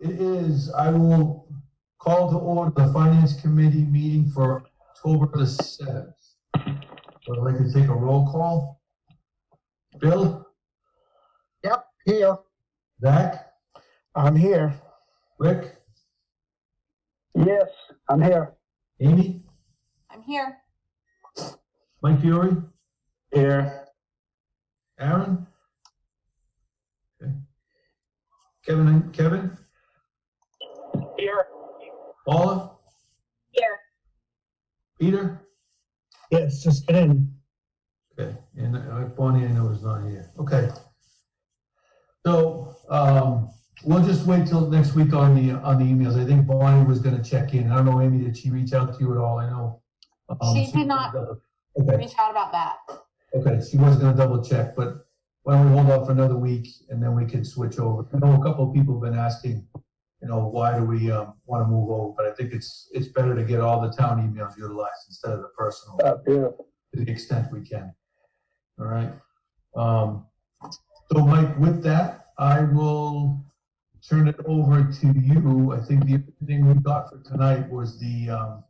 It is. I will call to order the Finance Committee meeting for October the 7th. Would like to take a roll call. Bill? Yep, here. Zach? I'm here. Rick? Yes, I'm here. Amy? I'm here. Mike Fury? Here. Aaron? Okay. Kevin? Here. Paula? Here. Peter? Yes, just get in. Okay, and Bonnie I know is not here. Okay. So we'll just wait till next week on the emails. I think Bonnie was going to check in. I don't know, Amy, did she reach out to you at all? I know. She did not reach out about that. Okay, she was going to double check, but why don't we hold off another week and then we can switch over. I know a couple of people have been asking, why do we want to move over? But I think it's better to get all the town emails utilized instead of the personal to the extent we can. All right. So Mike, with that, I will turn it over to you. I think the other thing we got for tonight was the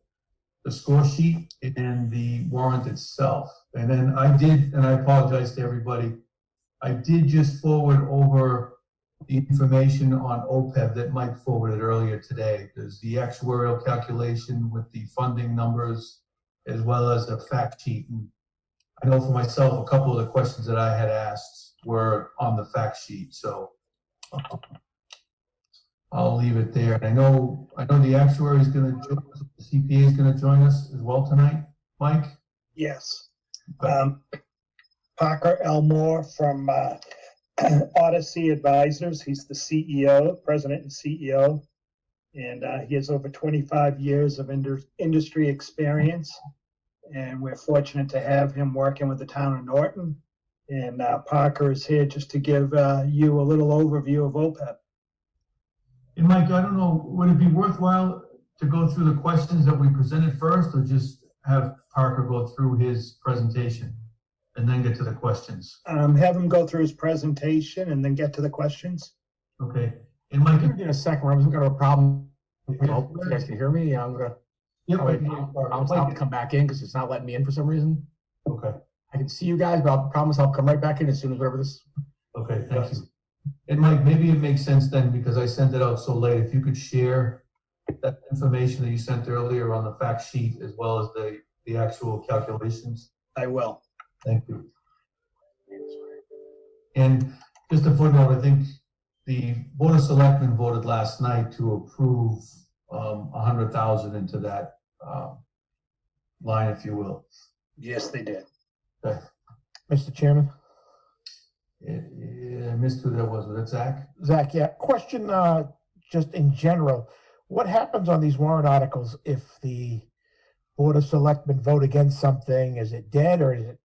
score sheet and the warrant itself. And then I did, and I apologize to everybody, I did just forward over the information on Opeb that Mike forwarded earlier today. There's the actuarial calculation with the funding numbers as well as a fact sheet. And I know for myself, a couple of the questions that I had asked were on the fact sheet. So I'll leave it there. And I know the actuary is going to join us, the CPA is going to join us as well tonight. Mike? Yes. Parker Elmore from Odyssey Advisors. He's the CEO, president and CEO. And he has over 25 years of industry experience. And we're fortunate to have him working with the town of Norton. And Parker is here just to give you a little overview of Opeb. And Mike, I don't know, would it be worthwhile to go through the questions that we presented first, or just have Parker go through his presentation and then get to the questions? Have him go through his presentation and then get to the questions. Okay. And Mike, In a second, we're going to have a problem. Well, if you guys can hear me, I'm going to I'll come back in because it's not letting me in for some reason. Okay. I can see you guys, but I promise I'll come right back in as soon as whatever this. Okay, thank you. And Mike, maybe it makes sense then, because I sent it out so late, if you could share that information that you sent earlier on the fact sheet as well as the actual calculations. I will. Thank you. And just a footnote, I think the Board of Selectmen voted last night to approve 100,000 into that line, if you will. Yes, they did. Okay. Mr. Chairman? I missed who that was. Was that Zach? Zach, yeah. Question just in general. What happens on these warrant articles if the Board of Selectmen vote against something? Is it dead, or is it,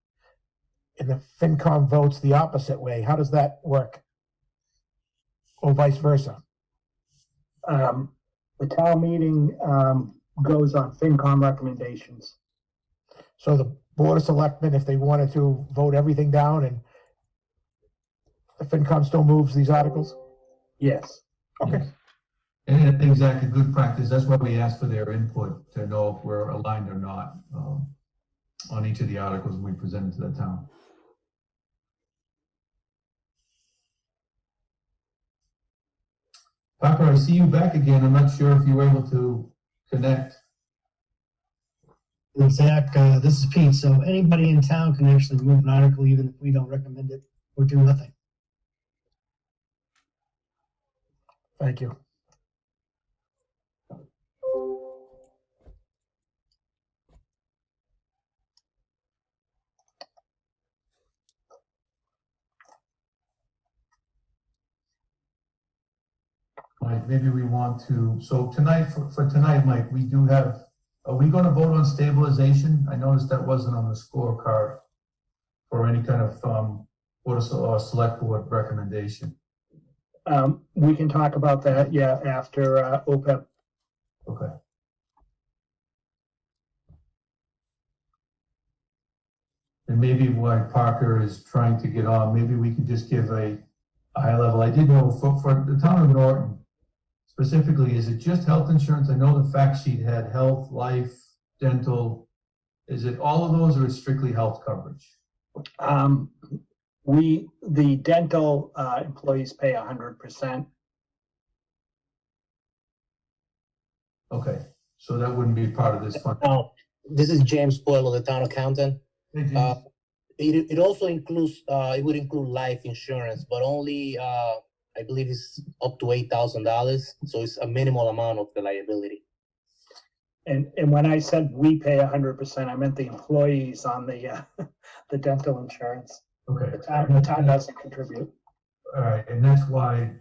and the FinCom votes the opposite way? How does that work? Or vice versa? The town meeting goes on FinCom recommendations. So the Board of Selectmen, if they wanted to vote everything down, and the FinCom still moves these articles? Yes. Okay. Yes. And I think, Zach, a good practice, that's why we ask for their input to know if we're aligned or not on each of the articles we presented to the town. Parker, I see you back again. I'm not sure if you were able to connect. Zach, this is Pete. So anybody in town can actually move an article even if we don't recommend it or do nothing. Thank you. Mike, maybe we want to, so tonight, for tonight, Mike, we do have, are we going to vote on stabilization? I noticed that wasn't on the scorecard for any kind of Board of Select Board recommendation. We can talk about that, yeah, after Opeb. Okay. And maybe why Parker is trying to get on, maybe we could just give a high level. I did know for the town of Norton, specifically, is it just health insurance? I know the fact sheet had health, life, dental. Is it all of those or is strictly health coverage? The dental employees pay 100%. Okay, so that wouldn't be part of this fund. No, this is James Boyle, the town accountant. Hey, James. It also includes, it would include life insurance, but only, I believe it's up to $8,000. So it's a minimal amount of the liability. And when I said we pay 100%, I meant the employees on the the dental insurance. Okay. The town doesn't contribute. All right, and that's why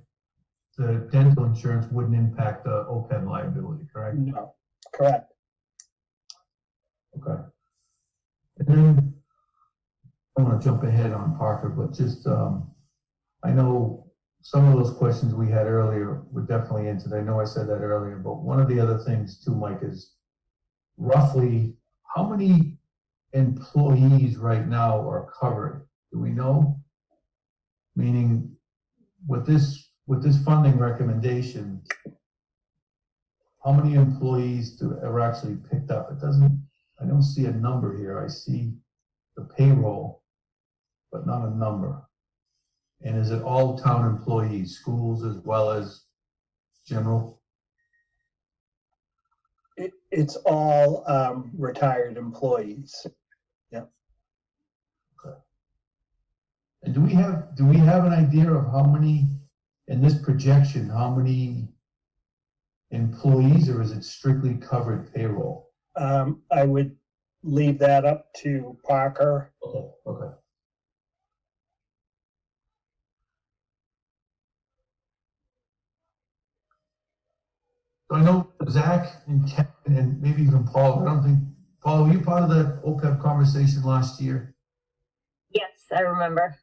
the dental insurance wouldn't impact the Opeb liability, correct? No, correct. Okay. And then, I don't want to jump ahead on Parker, but just, I know some of those questions we had earlier were definitely answered. I know I said that earlier, but one of the other things too, Mike, is roughly how many employees right now are covered? Do we know? Meaning, with this funding recommendation, how many employees are actually picked up? I don't see a number here. I see the payroll, but not a number. And is it all town employees, schools as well as general? It's all retired employees. And do we have an idea of how many, in this projection, how many employees, or is it strictly covered payroll? I would leave that up to Parker. Okay. So I know Zach and Kevin and maybe even Paul, I don't think, Paul, were you part of the OPEB conversation last year? Yes, I remember.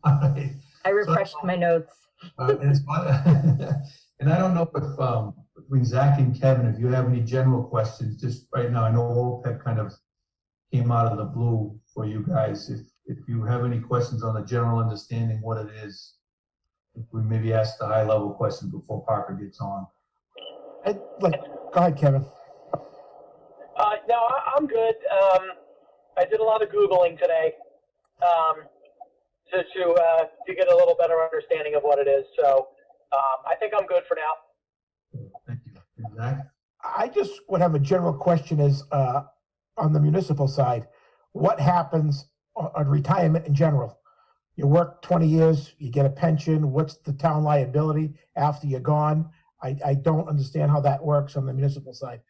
Alright. I refreshed my notes. And I don't know if between Zach and Kevin, if you have any general questions, just right now, I know OPEB kind of came out of the blue for you guys. If you have any questions on the general understanding what it is, if we maybe ask the high level questions before Parker gets on. Go ahead, Kevin. No, I'm good. I did a lot of Googling today to get a little better understanding of what it is. So I think I'm good for now. Thank you. And Zach? I just would have a general question is, on the municipal side, what happens on retirement in general? You work 20 years, you get a pension, what's the town liability after you're gone? I don't understand how that works on the municipal side.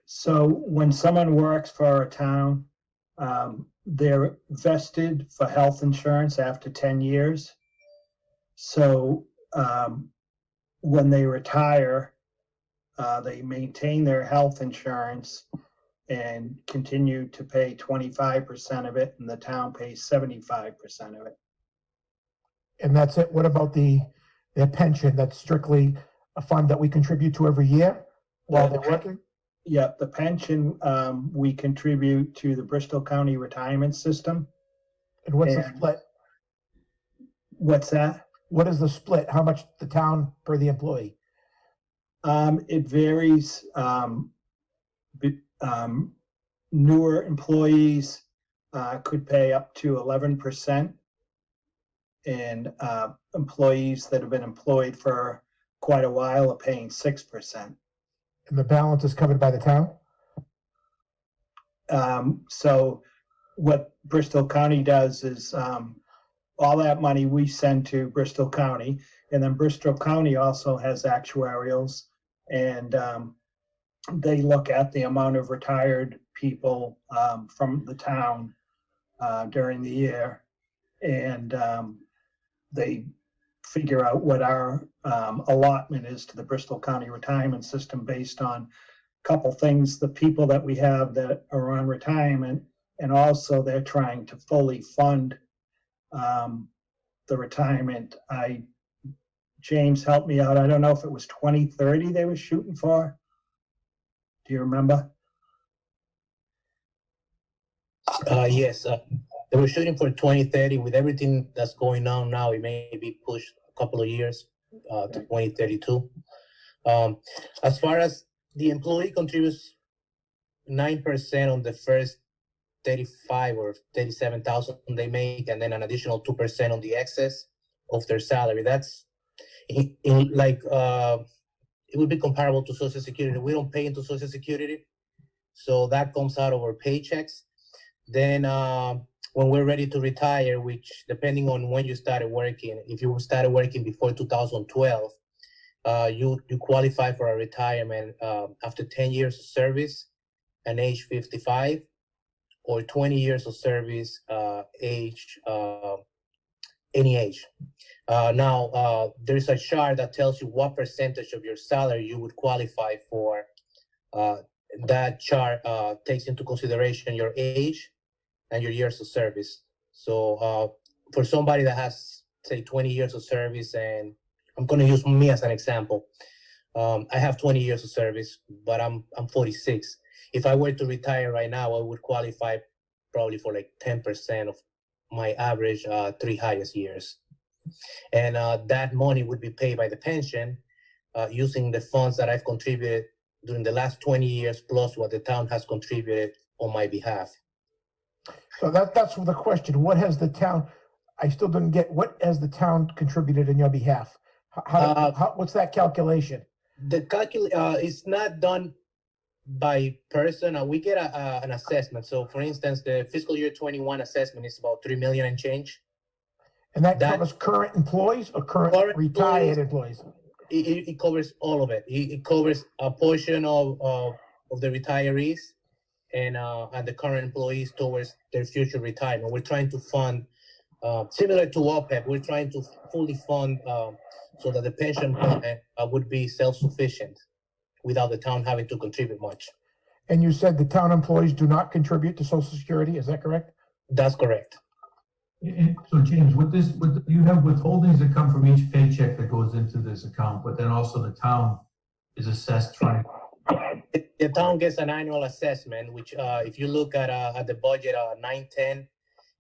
So when someone works for a town, they're vested for health insurance after 10 years. So when they retire, they maintain their health insurance and continue to pay 25% of it, and the town pays 75% of it. And that's it. What about their pension? That's strictly a fund that we contribute to every year while they're working? Yeah, the pension, we contribute to the Bristol County Retirement System. And what's the And- split? What's that? What is the split? How much the town per the employee? It varies. Newer employees could pay up to 11%, and employees that have been employed for quite a while are paying 6%. And the balance is covered by the town? So what Bristol County does is all that money we send to Bristol County, and then Bristol County also has actuarials, and they look at the amount of retired people from the town during the year, and they figure out what our allotment is to the Bristol County Retirement System based on a couple things, the people that we have that are on retirement, and also they're trying to fully fund the retirement. James, help me out. I don't know if it was 2030 they were shooting for. Do you remember? Yes, they were shooting for 2030. With everything that's going on now, it may be pushed a couple of years to 2032. As far as the employee contributes 9% on the first 35 or 37,000 they make, and then an additional 2% on the excess of their salary. That's it would be comparable to Social Security. We don't pay into Social Security, so that comes out of our paychecks. Then when we're ready to retire, which depending on when you started working, if you started working before 2012, you qualify for a retirement after 10 years of service and age 55, or 20 years of service age any age. Now, there's a chart that tells you what percentage of your salary you would qualify for. That chart takes into consideration your age and your years of service. So for somebody that has, say, 20 years of service, and I'm going to use me as an example. I have 20 years of service, but I'm 46. If I were to retire right now, I would qualify probably for like 10% of my average 3 highest years. And that money would be paid by the pension using the funds that I've contributed during the last 20 years, plus what the town has contributed on my behalf. So that's the question. What has the town, I still didn't get, what has the town contributed in your behalf? What's that calculation? The it's not done by person. We get an assessment. So for instance, the fiscal year 21 assessment is about 3 million and change. And that covers current employees or current retired employees? It covers all of it. It covers a portion of the retirees and the current employees towards their future retirement. We're trying to fund, similar to Opeb, we're trying to fully fund so that the pension plan would be self-sufficient without the town having to contribute much. And you said the town employees do not contribute to Social Security, is that correct? That's correct. So James, you have withholdings that come from each paycheck that goes into this account, but then also the town is assessed trying. The town gets an annual assessment, which if you look at the budget 910,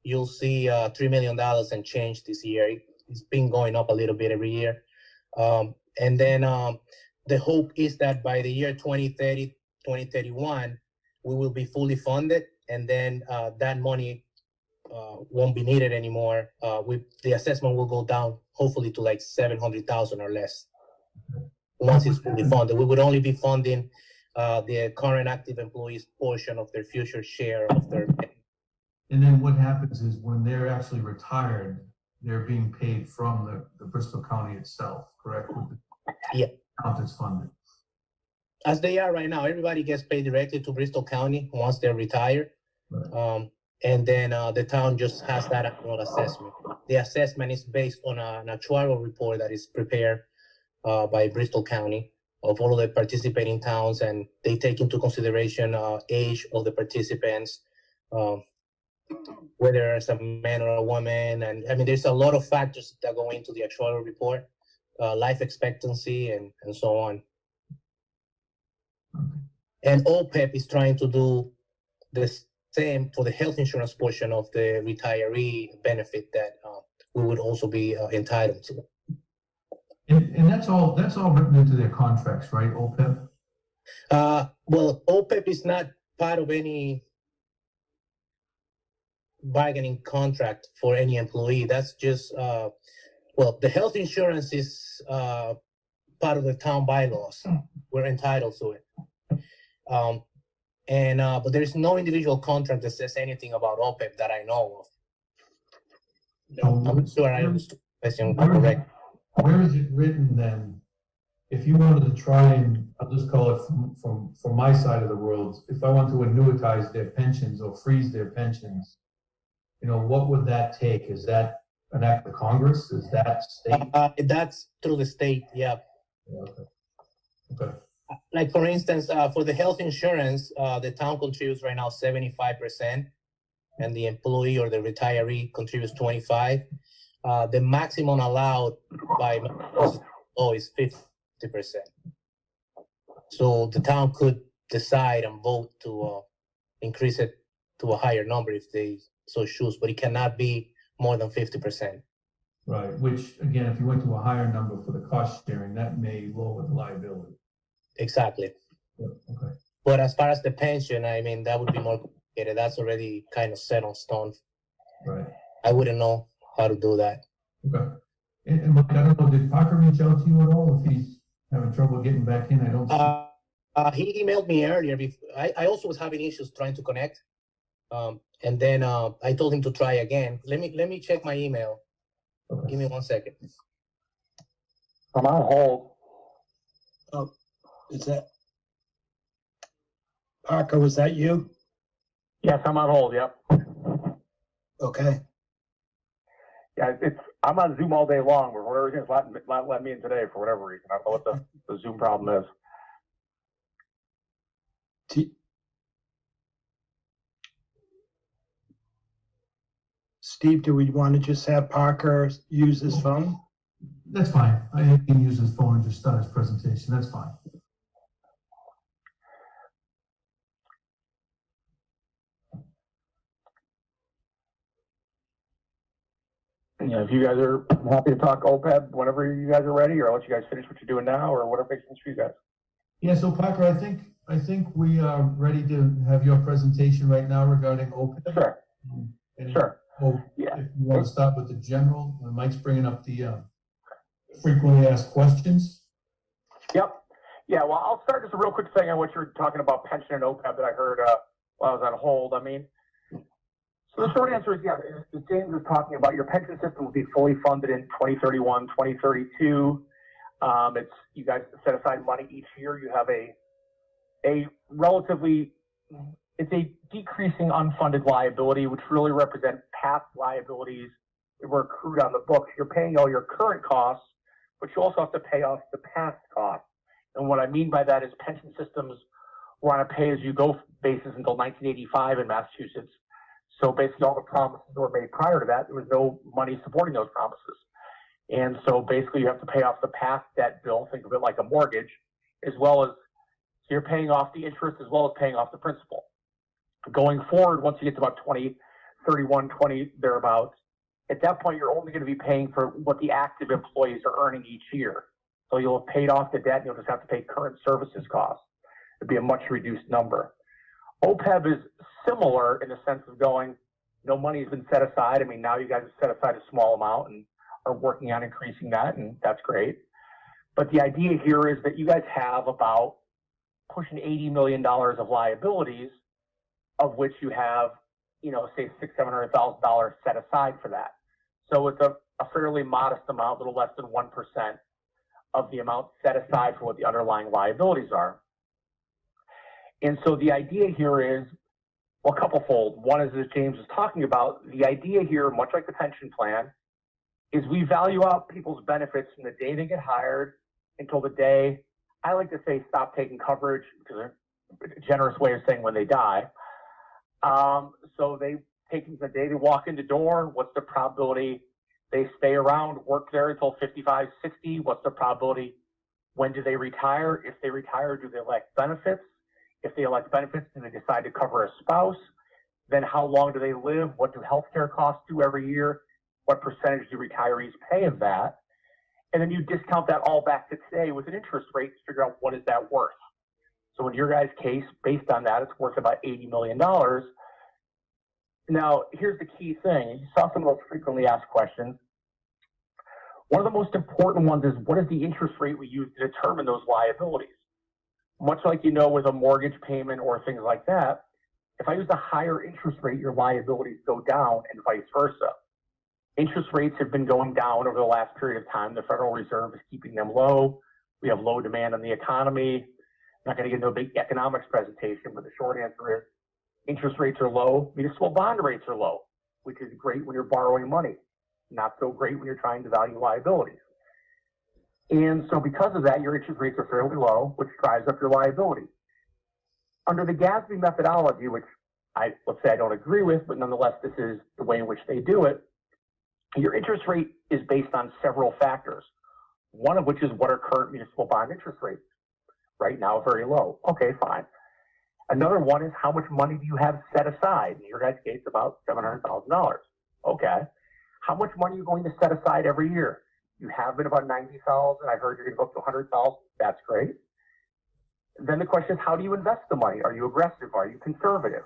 you'll see $3 million and change this year. It's been going up a little bit every year. And then the hope is that by the year 2030, 2031, we will be fully funded, and then that money won't be needed anymore. The assessment will go down, hopefully, to like 700,000 or less. Once it's fully funded, we would only be funding the current active employees portion of their future share of their. And then what happens is when they're actually retired, they're being paid from the Bristol County itself, correct? Yeah. Account that's funded. As they are right now, everybody gets paid directly to Bristol County once they're retired. Right. And then the town just has that annual assessment. The assessment is based on an actuarial report that is prepared by Bristol County of all of the participating towns, and they take into consideration age of the participants, whether it's a man or a woman, and I mean there's a lot of factors that go into the actuarial report, life expectancy, and so on. And Opeb is trying to do this same for the health insurance portion of the retiree benefit that we would also be entitled to. And that's all written into their contracts, right, Opeb? Well, Opeb is not part of any bargaining contract for any employee. That's just, well, the health insurance is part of the town bylaws. We're entitled to it. But there's no individual contract that says anything about Opeb that I know of. No, I'm sure I understood the question correct. Where is it written then? If you wanted to try and, I'll just call it from my side of the world, if I want to annuitize their pensions or freeze their pensions, what would that take? Is that an act of Congress? Is that state? That's through the state, yeah. Okay. Like for instance, for the health insurance, the town contributes right now 75%, and the employee or the retiree contributes 25%. The maximum allowed by law is 50%. So the town could decide and vote to increase it to a higher number if they so choose, but it cannot be more than 50%. Right, which, again, if you went to a higher number for the cost sharing, that may lower the liability. Exactly. Yeah, okay. But as far as the pension, I mean, that would be more complicated. That's already kind of set on stone. Right, I wouldn't know how to do that. okay. And Mike, I don't know, did Parker reach out to you at all if he's having trouble getting back in? I don't see. He emailed me earlier. I also was having issues trying to connect. And then I told him to try again. Let me check my email. Okay. Give me 1 second. I'm on hold. Is that? Parker, was that you? Yes, I'm on hold, yep. Okay. Yeah, I'm on Zoom all day long, but for whatever reason, it's not letting me in today for whatever reason. I don't know what the Zoom problem is. Steve, do we want to just have Parker use his phone? That's fine. I can use his phone and just start his presentation. That's fine. Yeah, if you guys are happy to talk OPEB whenever you guys are ready, or I'll let you guys finish what you're doing now, or whatever makes sense for you guys. Yeah, so Parker, I think we are ready to have your presentation right now regarding Opeb. Sure. And Sure. if you want to start with the general, Mike's bringing up the frequently asked questions. Yep. Yeah, well, I'll start just a real quick thing on what you're talking about pension and OPEB that I heard while I was on hold. I mean, so the short answer is, yeah, as James was talking about, your pension system will be fully funded in 2031, 2032. You guys set aside money each year. You have a relatively, it's a decreasing unfunded liability, which really represent past liabilities that were accrued on the books. You're paying all your current costs, but you also have to pay off the past costs. And what I mean by that is pension systems were on a pay-as-you-go basis until 1985 in Massachusetts. So basically all the promises that were made prior to that, there was no money supporting those promises. And so basically you have to pay off the past debt bill, think of it like a mortgage, as well as, so you're paying off the interest as well as paying off the principal. Going forward, once you get to about 2031, 20 thereabouts, at that point you're only going to be paying for what the active employees are earning each year. So you'll have paid off the debt and you'll just have to pay current services costs. It'd be a much reduced number. OPEB is similar in the sense of going, no money's been set aside. I mean, now you guys have set aside a small amount and are working on increasing that, and that's great. But the idea here is that you guys have about pushing $80 million of liabilities, of which you have, say $600,000-$700,000 set aside for that. So it's a fairly modest amount, a little less than 1% of the amount set aside for what the underlying liabilities are. And so the idea here is, well, a couple-fold. One is, as James was talking about, the idea here, much like the pension plan, is we value out people's benefits from the day they get hired until the day, I like to say stop taking coverage, because it's a generous way of saying when they die. So they take the day they walk in the door, what's the probability they stay around, work there until 55, 60? What's the probability? When do they retire? If they retire, do they elect benefits? If they elect benefits, do they decide to cover a spouse? Then how long do they live? What do healthcare costs do every year? What percentage do retirees pay of that? And then you discount that all back to today with an interest rate to figure out what is that worth. So in your guys' case, based on that, it's worth about $80 million. Now, here's the key thing. You saw some of those frequently asked questions. One of the most important ones is, what is the interest rate we use to determine those liabilities? Much like with a mortgage payment or things like that, if I use a higher interest rate, your liabilities go down and vice versa. Interest rates have been going down over the last period of time. The Federal Reserve is keeping them low. We have low demand in the economy. I'm not going to get into a big economics presentation, but the short answer is interest rates are low. Municipal bond rates are low, which is great when you're borrowing money. Not so great when you're trying to value liabilities. And so because of that, your interest rates are fairly low, which drives up your liability. Under the GASB methodology, which let's say I don't agree with, but nonetheless, this is the way in which they do it, your interest rate is based on several factors. One of which is, what are current municipal bond interest rates? Right now, very low. Okay, fine. Another one is, how much money do you have set aside? In your guys' case, about $700,000. Okay. How much money are you going to set aside every year? You have been about 90,000. I heard you're going to go up to 100,000. That's great. Then the question is, how do you invest the money? Are you aggressive? Are you conservative?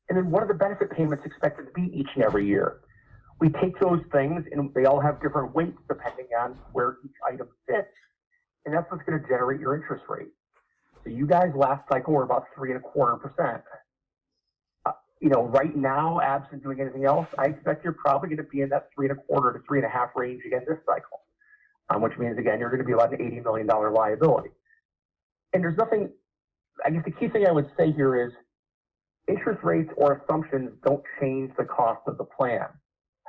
And then what are the benefit payments expected to be each and every year? We take those things and they all have different weights depending on where each item fits. And that's what's going to generate your interest rate. So you guys last cycle were about 3.25%. Right now, absent doing anything else, I expect you're probably going to be in that 3.25 to 3.5 range again this cycle, which means, again, you're going to be about an $80 million liability. And there's nothing, I guess the key thing I would say here is interest rates or assumptions don't change the cost of the plan.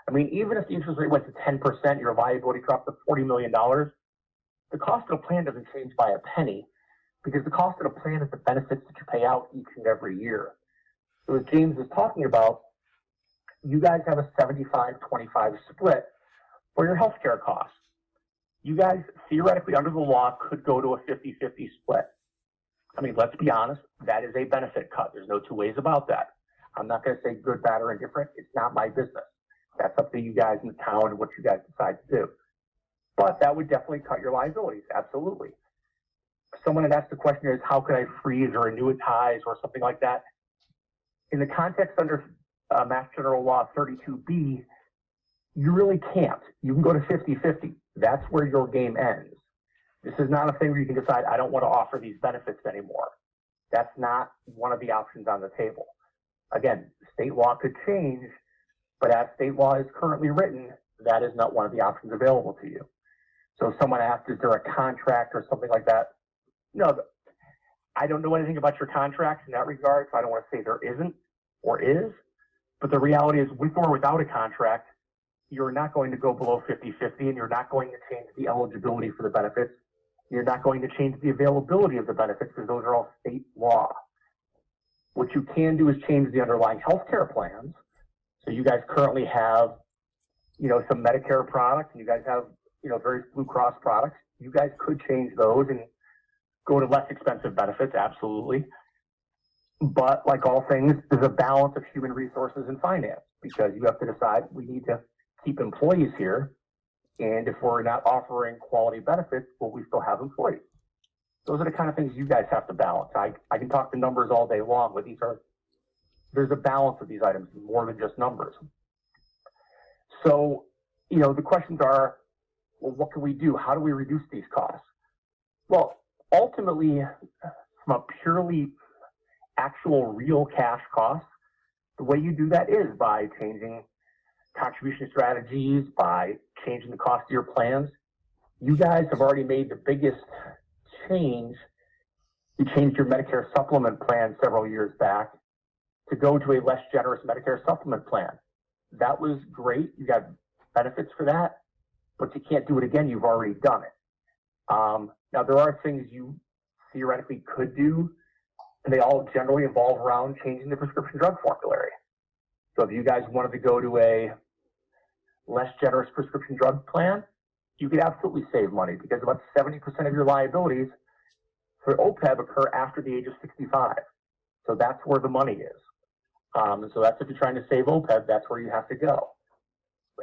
I mean, even if the interest rate went to 10%, your liability dropped to $40 million, the cost of the plan doesn't change by a penny because the cost of the plan is the benefits that you pay out each and every year. So as James was talking about, you guys have a 75-25 split for your healthcare costs. You guys theoretically under the law could go to a 50-50 split. I mean, let's be honest, that is a benefit cut. There's no two ways about that. I'm not going to say good, bad, or indifferent. It's not my business. That's up to you guys in the town and what you guys decide to do. But that would definitely cut your liabilities, absolutely. Someone had asked the question is, how could I freeze or annuitize or something like that? In the context under Mass General Law 32B, you really can't. You can go to 50-50. That's where your game ends. This is not a thing where you can decide, I don't want to offer these benefits anymore. That's not one of the options on the table. Again, state law could change, but as state law is currently written, that is not one of the options available to you. So if someone asked, is there a contract or something like that? No, I don't know anything about your contracts in that regard, so I don't want to say there isn't or is. But the reality is, with or without a contract, you're not going to go below 50-50, and you're not going to change the eligibility for the benefits. You're not going to change the availability of the benefits because those are all state law. What you can do is change the underlying healthcare plans. So you guys currently have, some Medicare products, and you guys have, various Blue Cross products. You guys could change those and go to less expensive benefits, absolutely. But like all things, there's a balance of human resources and finance because you have to decide we need to keep employees here. And if we're not offering quality benefits, will we still have employees? Those are the kind of things you guys have to balance. I can talk the numbers all day long, but there's a balance of these items more than just numbers. So, the questions are, well, what can we do? How do we reduce these costs? Well, ultimately, from a purely actual real cash costs, the way you do that is by changing contribution strategies, by changing the cost of your plans. You guys have already made the biggest change. You changed your Medicare supplement plan several years back to go to a less generous Medicare supplement plan. That was great. You got benefits for that, but you can't do it again. You've already done it. Now, there are things you theoretically could do, and they all generally involve around changing the prescription drug formulary. So if you guys wanted to go to a less generous prescription drug plan, you could absolutely save money because about 70% of your liabilities for Opeb occur after the age of 65. So that's where the money is. And so that's if you're trying to save Opeb, that's where you have to go.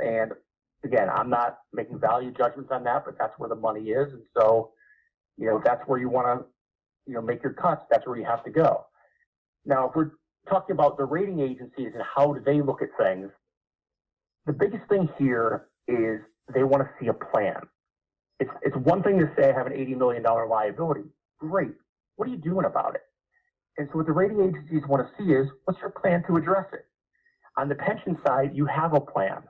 And again, I'm not making value judgments on that, but that's where the money is. And so, if that's where you want to, make your cuts, that's where you have to go. Now, if we're talking about the rating agencies and how do they look at things, the biggest thing here is they want to see a plan. It's one thing to say I have an $80 million liability. Great. What are you doing about it? And so what the rating agencies want to see is, what's your plan to address it? On the pension side, you have a plan.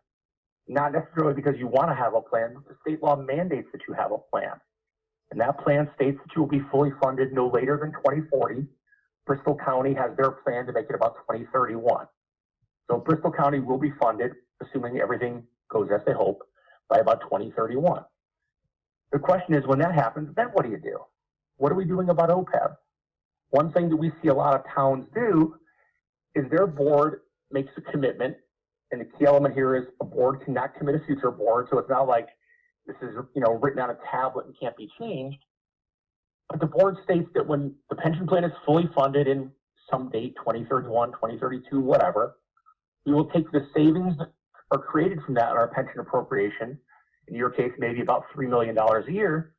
Not necessarily because you want to have a plan, but the state law mandates that you have a plan. And that plan states that you will be fully funded no later than 2040. Bristol County has their plan to make it about 2031. So Bristol County will be funded, assuming everything goes as they hope, by about 2031. The question is, when that happens, then what do you do? What are we doing about Opeb? One thing that we see a lot of towns do is their board makes a commitment, and the key element here is a board cannot commit a future board, so it's not like this is written on a tablet and can't be changed. But the board states that when the pension plan is fully funded in some date, 2031, 2032, whatever, we will take the savings are created from that in our pension appropriation, in your case, maybe about $3 million a year,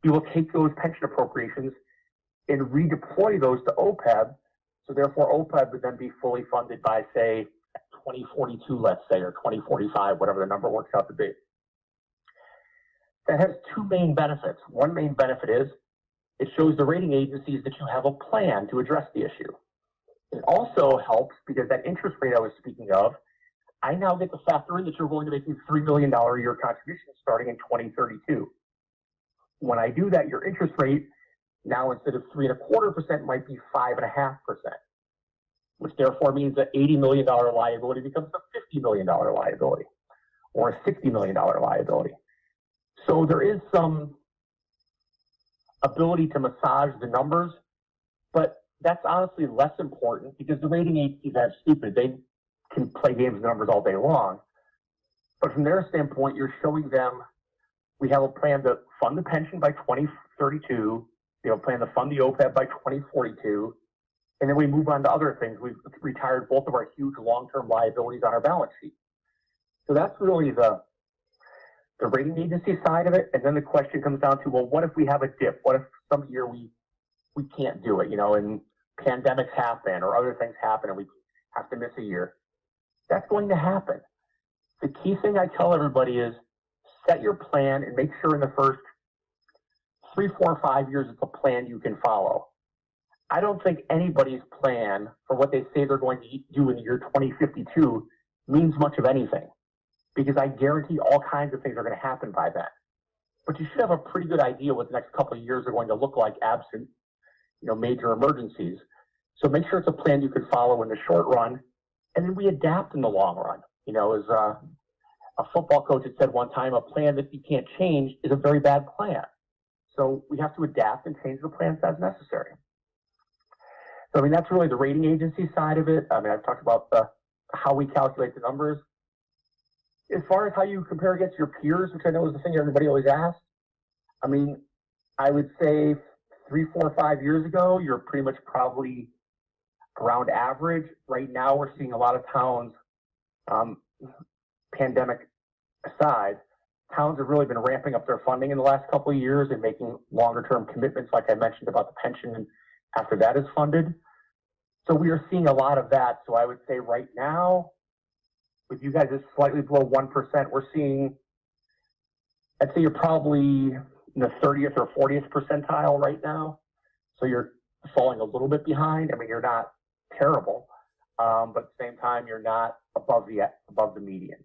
we will take those pension appropriations and redeploy those to Opeb. So therefore, Opeb would then be fully funded by, say, 2042, let's say, or 2045, whatever the number works out to be. That has two main benefits. One main benefit is it shows the rating agencies that you have a plan to address the issue. It also helps because that interest rate I was speaking of, I now get to factor in that you're going to make $3 million a year contributions starting in 2032. When I do that, your interest rate now instead of 3.25% might be 5.5%, which therefore means that $80 million liability becomes a $50 million liability or a $60 million liability. So there is some ability to massage the numbers, but that's honestly less important because the rating agencies are stupid. They can play games with numbers all day long. But from their standpoint, you're showing them we have a plan to fund the pension by 2032. We have a plan to fund the OPEB by 2042. And then we move on to other things. We've retired both of our huge long-term liabilities on our balance sheet. So that's really the rating agency side of it. And then the question comes down to, well, what if we have a dip? What if some year we can't do it, and pandemics happen or other things happen and we have to miss a year? That's going to happen. The key thing I tell everybody is set your plan and make sure in the first 3, 4, 5 years it's a plan you can follow. I don't think anybody's plan for what they say they're going to do in the year 2052 means much of anything, because I guarantee all kinds of things are going to happen by then. But you should have a pretty good idea what the next couple of years are going to look like absent, major emergencies. So make sure it's a plan you can follow in the short run, and then we adapt in the long run. As a football coach had said one time, a plan that you can't change is a very bad plan. So we have to adapt and change the plans as necessary. So, that's really the rating agency side of it. I've talked about how we calculate the numbers. As far as how you compare against your peers, which I know is the thing everybody always asks, I would say 3, 4, 5 years ago, you're pretty much probably around average. Right now, we're seeing a lot of towns, pandemic aside, towns have really been ramping up their funding in the last couple of years and making longer term commitments, like I mentioned about the pension, and after that is funded. So we are seeing a lot of that. So I would say right now, with you guys is slightly below 1%, we're seeing, I'd say you're probably in the 30th or 40th percentile right now. So you're falling a little bit behind. You're not terrible, but at the same time, you're not above the median.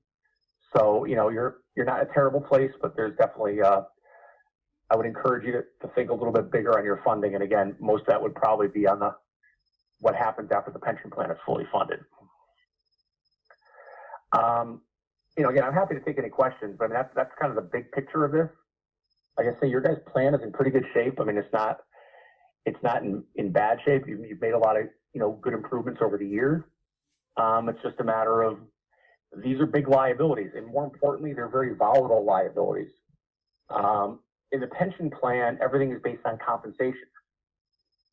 So, you're not in a terrible place, but there's definitely, I would encourage you to think a little bit bigger on your funding. And again, most of that would probably be on what happens after the pension plan is fully funded. Again, I'm happy to take any questions, but that's kind of the big picture of this. Like I say, your guys' plan is in pretty good shape. It's not in bad shape. You've made a lot of, good improvements over the years. It's just a matter of, these are big liabilities, and more importantly, they're very volatile liabilities. In the pension plan, everything is based on compensation.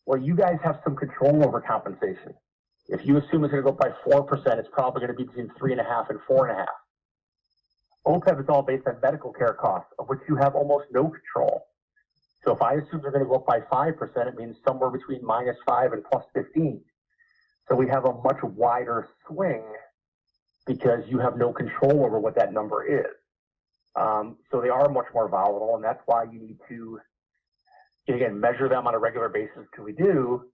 Well, you guys have some control over compensation. If you assume it's going to go up by 4%, it's probably going to be between 3.5 and 4.5. OPEB is all based on medical care costs, of which you have almost no control. So if I assume they're going to go up by 5%, it means somewhere between -5 and +15. So we have a much wider swing because you have no control over what that number is. So they are much more volatile, and that's why you need to, again, measure them on a regular basis, because we do.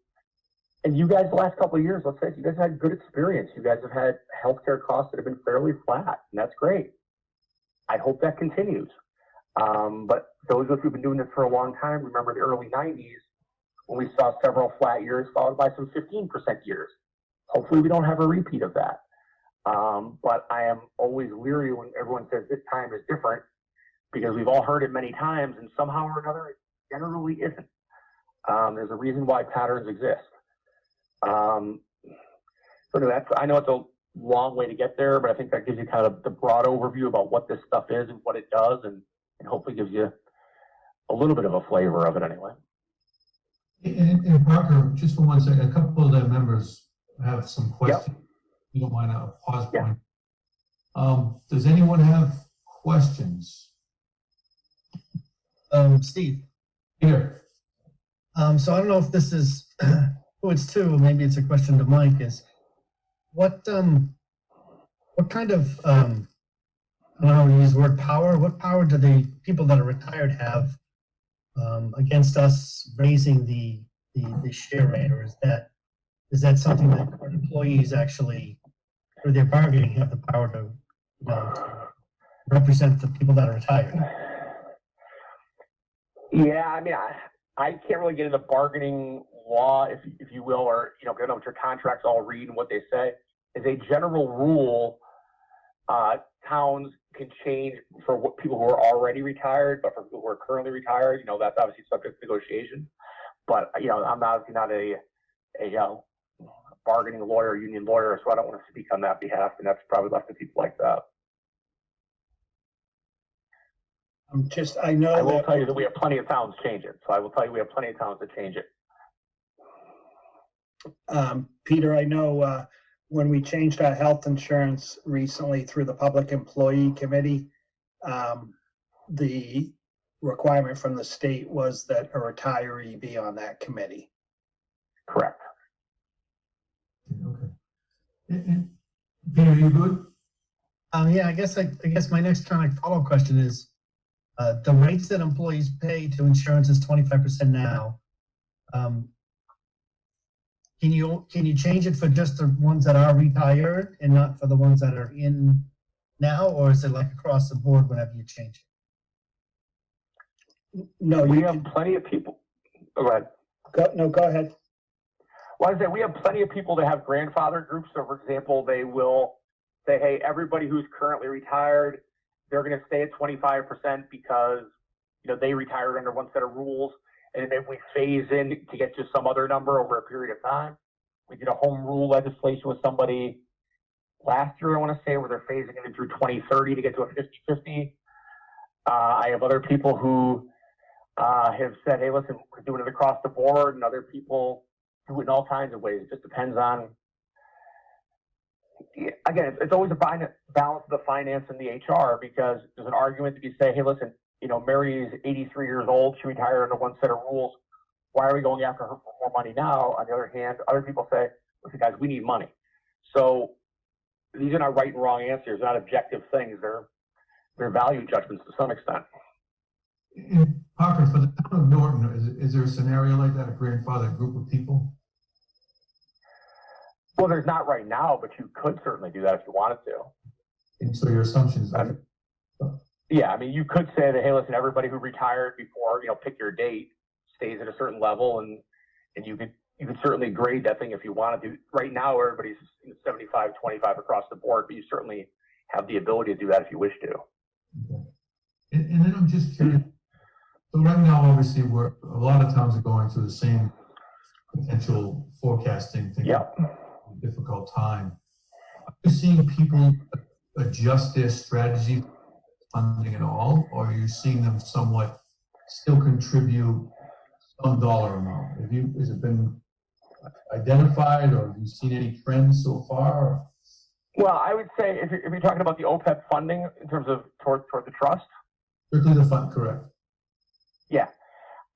And you guys, the last couple of years, let's say, you guys had good experience. You guys have had healthcare costs that have been fairly flat, and that's great. I hope that continues. But those of us who've been doing this for a long time remember the early 90s when we saw several flat years followed by some 15% years. Hopefully we don't have a repeat of that. But I am always leery when everyone says this time is different, because we've all heard it many times, and somehow or another it generally isn't. There's a reason why patterns exist. So I know it's a long way to get there, but I think that gives you kind of the broad overview about what this stuff is and what it does, and hopefully gives you a little bit of a flavor of it anyway. And Parker, just for 1 second, a couple of the members have some questions. You don't mind a pause point. Does anyone have questions? Steve, Here. so I don't know if this is who it's to, maybe it's a question to Mike, is what kind of, I don't know how to use the word power, what power do the people that are retired have against us raising the share rate, or is that something that employees actually, or their bargaining, have the power to, to represent the people that are retired? Yeah, I mean, I can't really get into bargaining law, if you will, or, I don't know what your contracts all read and what they say. As a general rule, towns can change for what people who are already retired, but for people who are currently retired, that's obviously subject to negotiation. But, I'm obviously not a bargaining lawyer, union lawyer, so I don't want to speak on that behalf, and that's probably left to people like that. I know I will that tell you that we have plenty of towns change it. So I will tell you we have plenty of towns that change it. Peter, I know when we changed our health insurance recently through the Public Employee Committee, the requirement from the state was that a retiree be on that committee. Correct. Okay. And Peter, you good? Yeah, I guess my next kind of follow-up question is, the rates that employees pay to insurance is 25% now. Can you change it for just the ones that are retired and not for the ones that are in now, or is it like across the board whenever you change it? No, we have plenty of people. Go ahead. Go ahead. Well, I say we have plenty of people that have grandfather groups. So, for example, they will say, "Hey, everybody who's currently retired, they're going to stay at 25% because they retired under one set of rules." And if we phase in to get to some other number over a period of time, we did a home rule legislation with somebody last year, I want to say, where they're phasing it in through 2030 to get to a 50-50. I have other people who have said, "Hey, listen, we're doing it across the board," and other people do it in all kinds of ways. It just depends on, again, it's always a balance of the finance and the HR, because there's an argument to be say, "Hey, listen, Mary's 83 years old. She retired under one set of rules. Why are we going after her for more money now?" On the other hand, other people say, "Listen, guys, we need money." So these are not right and wrong answers. They're not objective things. They're value judgments to some extent. And Parker, for the town of Norton, is there a scenario like that, a grandfather group of people? Well, there's not right now, but you could certainly do that if you wanted to. And so your assumptions are... Yeah, I mean, you could say that, "Hey, listen, everybody who retired before, pick your date, stays at a certain level," and you could certainly grade that thing if you wanted to. Right now, everybody's 75-25 across the board, but you certainly have the ability to do that if you wish to. Okay. And then I'm just curious. So right now, obviously, a lot of towns are going through the same potential forecasting thing. Yeah. Difficult time. Are you seeing people adjust their strategy funding at all, or are you seeing them somewhat still contribute some dollar amount? Has it been identified, or have you seen any trends so far? Well, I would say if you're talking about the Opeb funding in terms of toward the trust. Strictly the fund, correct. Yeah.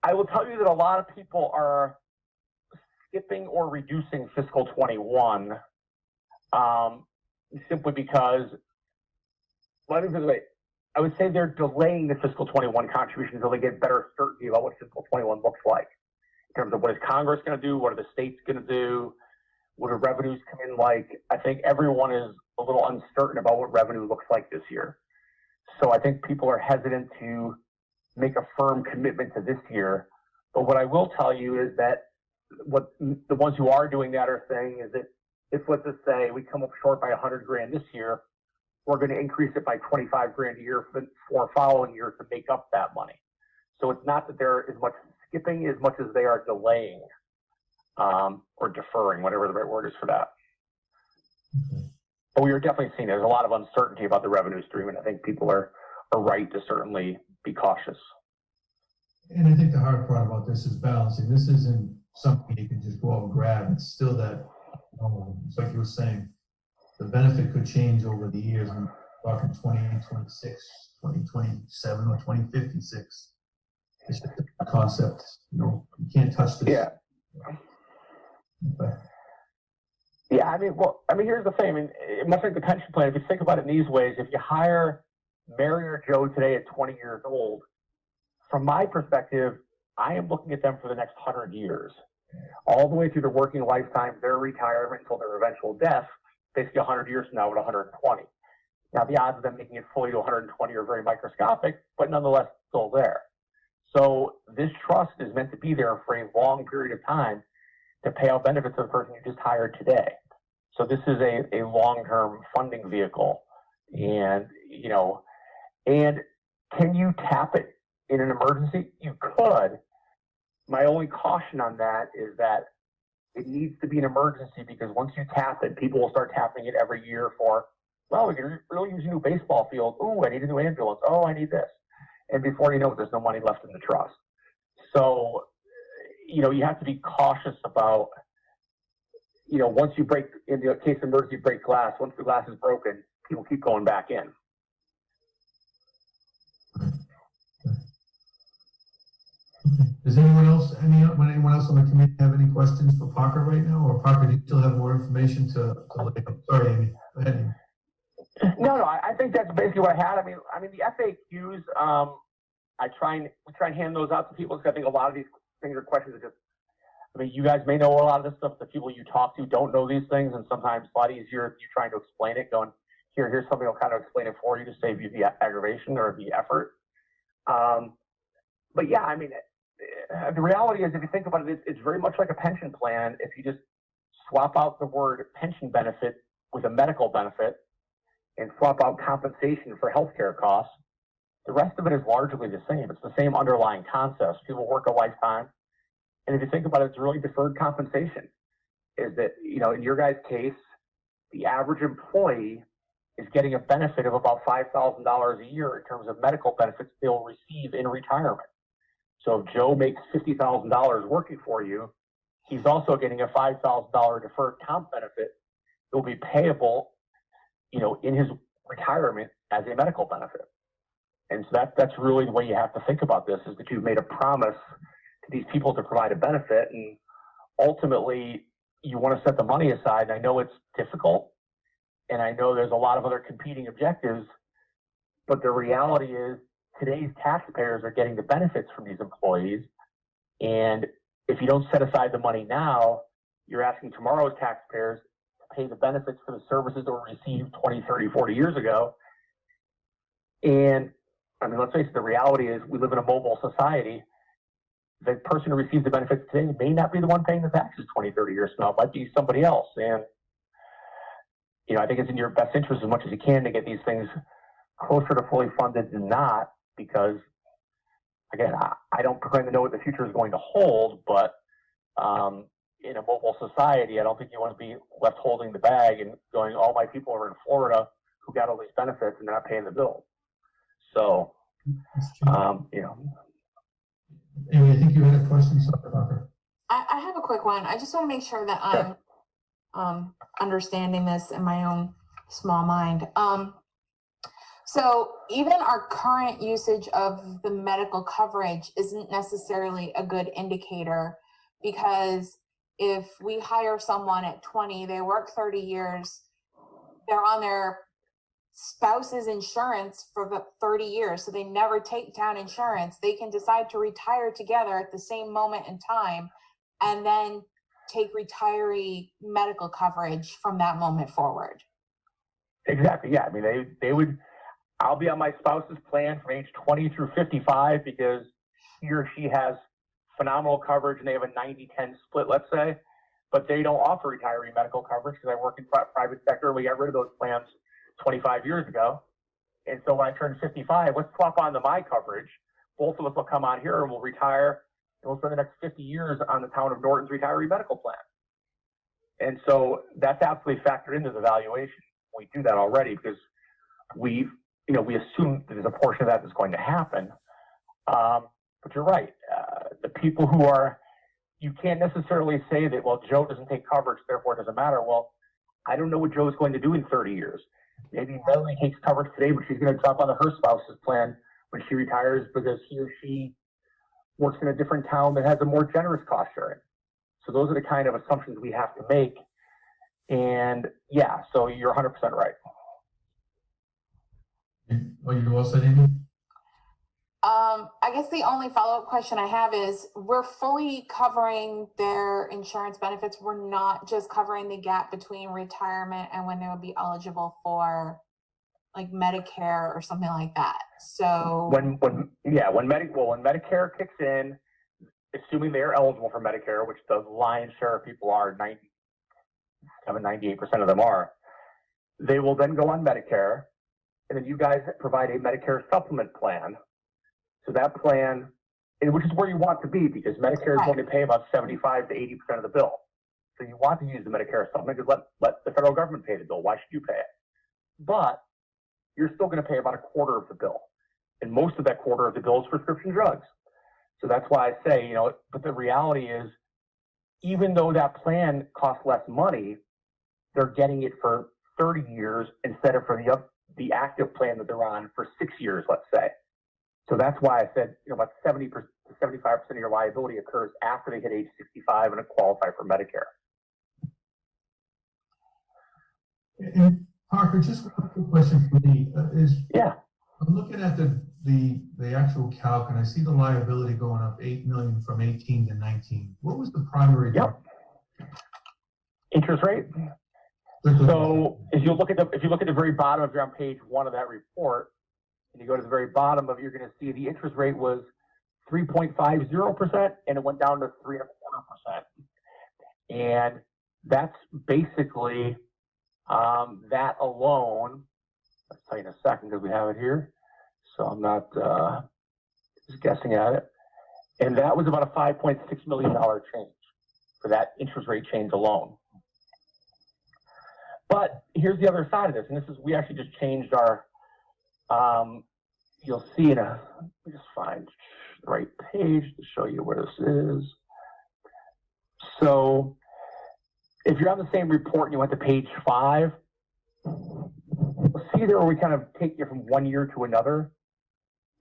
I will tell you that a lot of people are skipping or reducing fiscal 21 simply because, let me put it this way, I would say they're delaying the fiscal 21 contribution until they get better certainty about what fiscal 21 looks like in terms of what is Congress going to do, what are the states going to do, what do revenues come in like. I think everyone is a little uncertain about what revenue looks like this year. So I think people are hesitant to make a firm commitment to this year. But what I will tell you is that what the ones who are doing that are saying is that if, let's just say, we come up short by $100,000 this year, we're going to increase it by $25,000 a year for following years to make up that money. So it's not that they're as much skipping as much as they are delaying or deferring, whatever the right word is for that. Okay. But we are definitely seeing there's a lot of uncertainty about the revenue stream, and I think people are right to certainly be cautious. And I think the hard part about this is balancing. This isn't something you can just go out and grab. It's still that, it's like you were saying, the benefit could change over the years. And talking 2026, 2027, or 2056. It's just a concept, you can't touch this. Yeah. Okay. Yeah, here's the thing. Much like the pension plan, if you think about it in these ways, if you hire Mary or Joe today at 20 years old, from my perspective, I am looking at them for the next 100 years, all the way through their working lifetime, their retirement until their eventual death, basically 100 years from now at 120. Now, the odds of them making it fully to 120 are very microscopic, but nonetheless still there. So this trust is meant to be there for a long period of time to pay out benefits to the person you just hired today. So this is a long-term funding vehicle. And, and can you tap it in an emergency? You could. My only caution on that is that it needs to be an emergency, because once you tap it, people will start tapping it every year for, well, we can really use a new baseball field. Oh, I need a new ambulance. Oh, I need this. And before you know it, there's no money left in the trust. So, you have to be cautious about, once you break, in the case of emergency, break glass, once the glass is broken, people keep going back in. Does anyone else on the committee have any questions for Parker right now? Or Parker, do you still have more information to lay out? Sorry, Amy. Go ahead, Amy. No, I think that's basically what I had. I mean, the FAQs, we try and hand those out to people, because I think a lot of these things are questions that just, you guys may know a lot of this stuff. The people you talk to don't know these things, and sometimes it's a lot easier if you're trying to explain it, going, here's somebody who'll kind of explain it for you to save you the aggravation or the effort. But yeah, the reality is, if you think about it, it's very much like a pension plan. If you just swap out the word pension benefit with a medical benefit and swap out compensation for healthcare costs, the rest of it is largely the same. It's the same underlying concepts. People work a lifetime. And if you think about it, it's really deferred compensation. Is that, in your guys' case, the average employee is getting a benefit of about $5,000 a year in terms of medical benefits they'll receive in retirement. So if Joe makes $50,000 working for you, he's also getting a $5,000 deferred comp benefit that will be payable, in his retirement as a medical benefit. And so that's really the way you have to think about this, is that you've made a promise to these people to provide a benefit, and ultimately you want to set the money aside. And I know it's difficult, and I know there's a lot of other competing objectives, but the reality is today's taxpayers are getting the benefits from these employees. And if you don't set aside the money now, you're asking tomorrow's taxpayers to pay the benefits for the services that were received 20, 30, 40 years ago. And let's face it, the reality is we live in a mobile society. The person who receives the benefits today may not be the one paying the taxes 20, 30 years from now. It might be somebody else. And, I think it's in your best interest as much as you can to get these things closer to fully funded than not, because, again, I don't proclaim to know what the future is going to hold, but in a mobile society, I don't think you want to be left holding the bag and going, all my people are in Florida who got all these benefits and they're not paying the bill. So, Amy, I think you had a question, sorry, Parker. I have a quick one. I just want to make sure that I'm understanding this in my own small mind. So even our current usage of the medical coverage isn't necessarily a good indicator, because if we hire someone at 20, they work 30 years, they're on their spouse's insurance for the 30 years, so they never take down insurance. They can decide to retire together at the same moment in time and then take retiree medical coverage from that moment forward. Exactly. Yeah. They would, I'll be on my spouse's plan from age 20 through 55 because he or she has phenomenal coverage and they have a 90-10 split, let's say, but they don't offer retiree medical coverage because I work in private sector and we got rid of those plans 25 years ago. And so when I turn 55, let's swap on to my coverage. Both of us will come on here and we'll retire and we'll spend the next 50 years on the town of Norton's retiree medical plan. And so that's absolutely factored into the valuation. We do that already because we assume that there's a portion of that that's going to happen. But you're right. The people who are, you can't necessarily say that, well, Joe doesn't take coverage, therefore it doesn't matter. Well, I don't know what Joe's going to do in 30 years. Maybe Melanie takes coverage today, but she's going to drop on her spouse's plan when she retires because he or she works in a different town that has a more generous cost sharing. So those are the kind of assumptions we have to make. And yeah, so you're 100% right. Are you all set, Amy? I guess the only follow-up question I have is, we're fully covering their insurance benefits. We're not just covering the gap between retirement and when they would be eligible for like Medicare or something like that. So When Medicare kicks in, assuming they are eligible for Medicare, which the lion's share of people are, 98% of them are, they will then go on Medicare, and then you guys provide a Medicare supplement plan. So that plan, and which is where you want to be, because Medicare is going to pay about 75 to 80% of the bill. So you want to use the Medicare supplement because let the federal government pay the bill. Why should you pay it? But you're still going to pay about a quarter of the bill. And most of that quarter of the bill is prescription drugs. So that's why I say, but the reality is, even though that plan costs less money, they're getting it for 30 years instead of for the active plan that they're on for 6 years, let's say. So that's why I said, about 70% to 75% of your liability occurs after they hit age 65 and qualify for Medicare. And Parker, just one quick question for me Yeah. I'm looking at the actual calc, and I see the liability going up 8 million from 18 to 19. What was the primary? Yep. Interest rate. So if you look at the very bottom, if you're on page 1 of that report, and you go to the very bottom of it, you're going to see the interest rate was 3.50%, and it went down to 3.25%. And that's basically that alone. I'll tell you in a second because we have it here. So I'm not just guessing at it. And that was about a $5.6 million change for that interest rate change alone. But here's the other side of this, and this is, we actually just changed our, you'll see let me just find the right page to show you where this is. So if you're on the same report and you went to page 5, see there where we kind of take you from one year to another.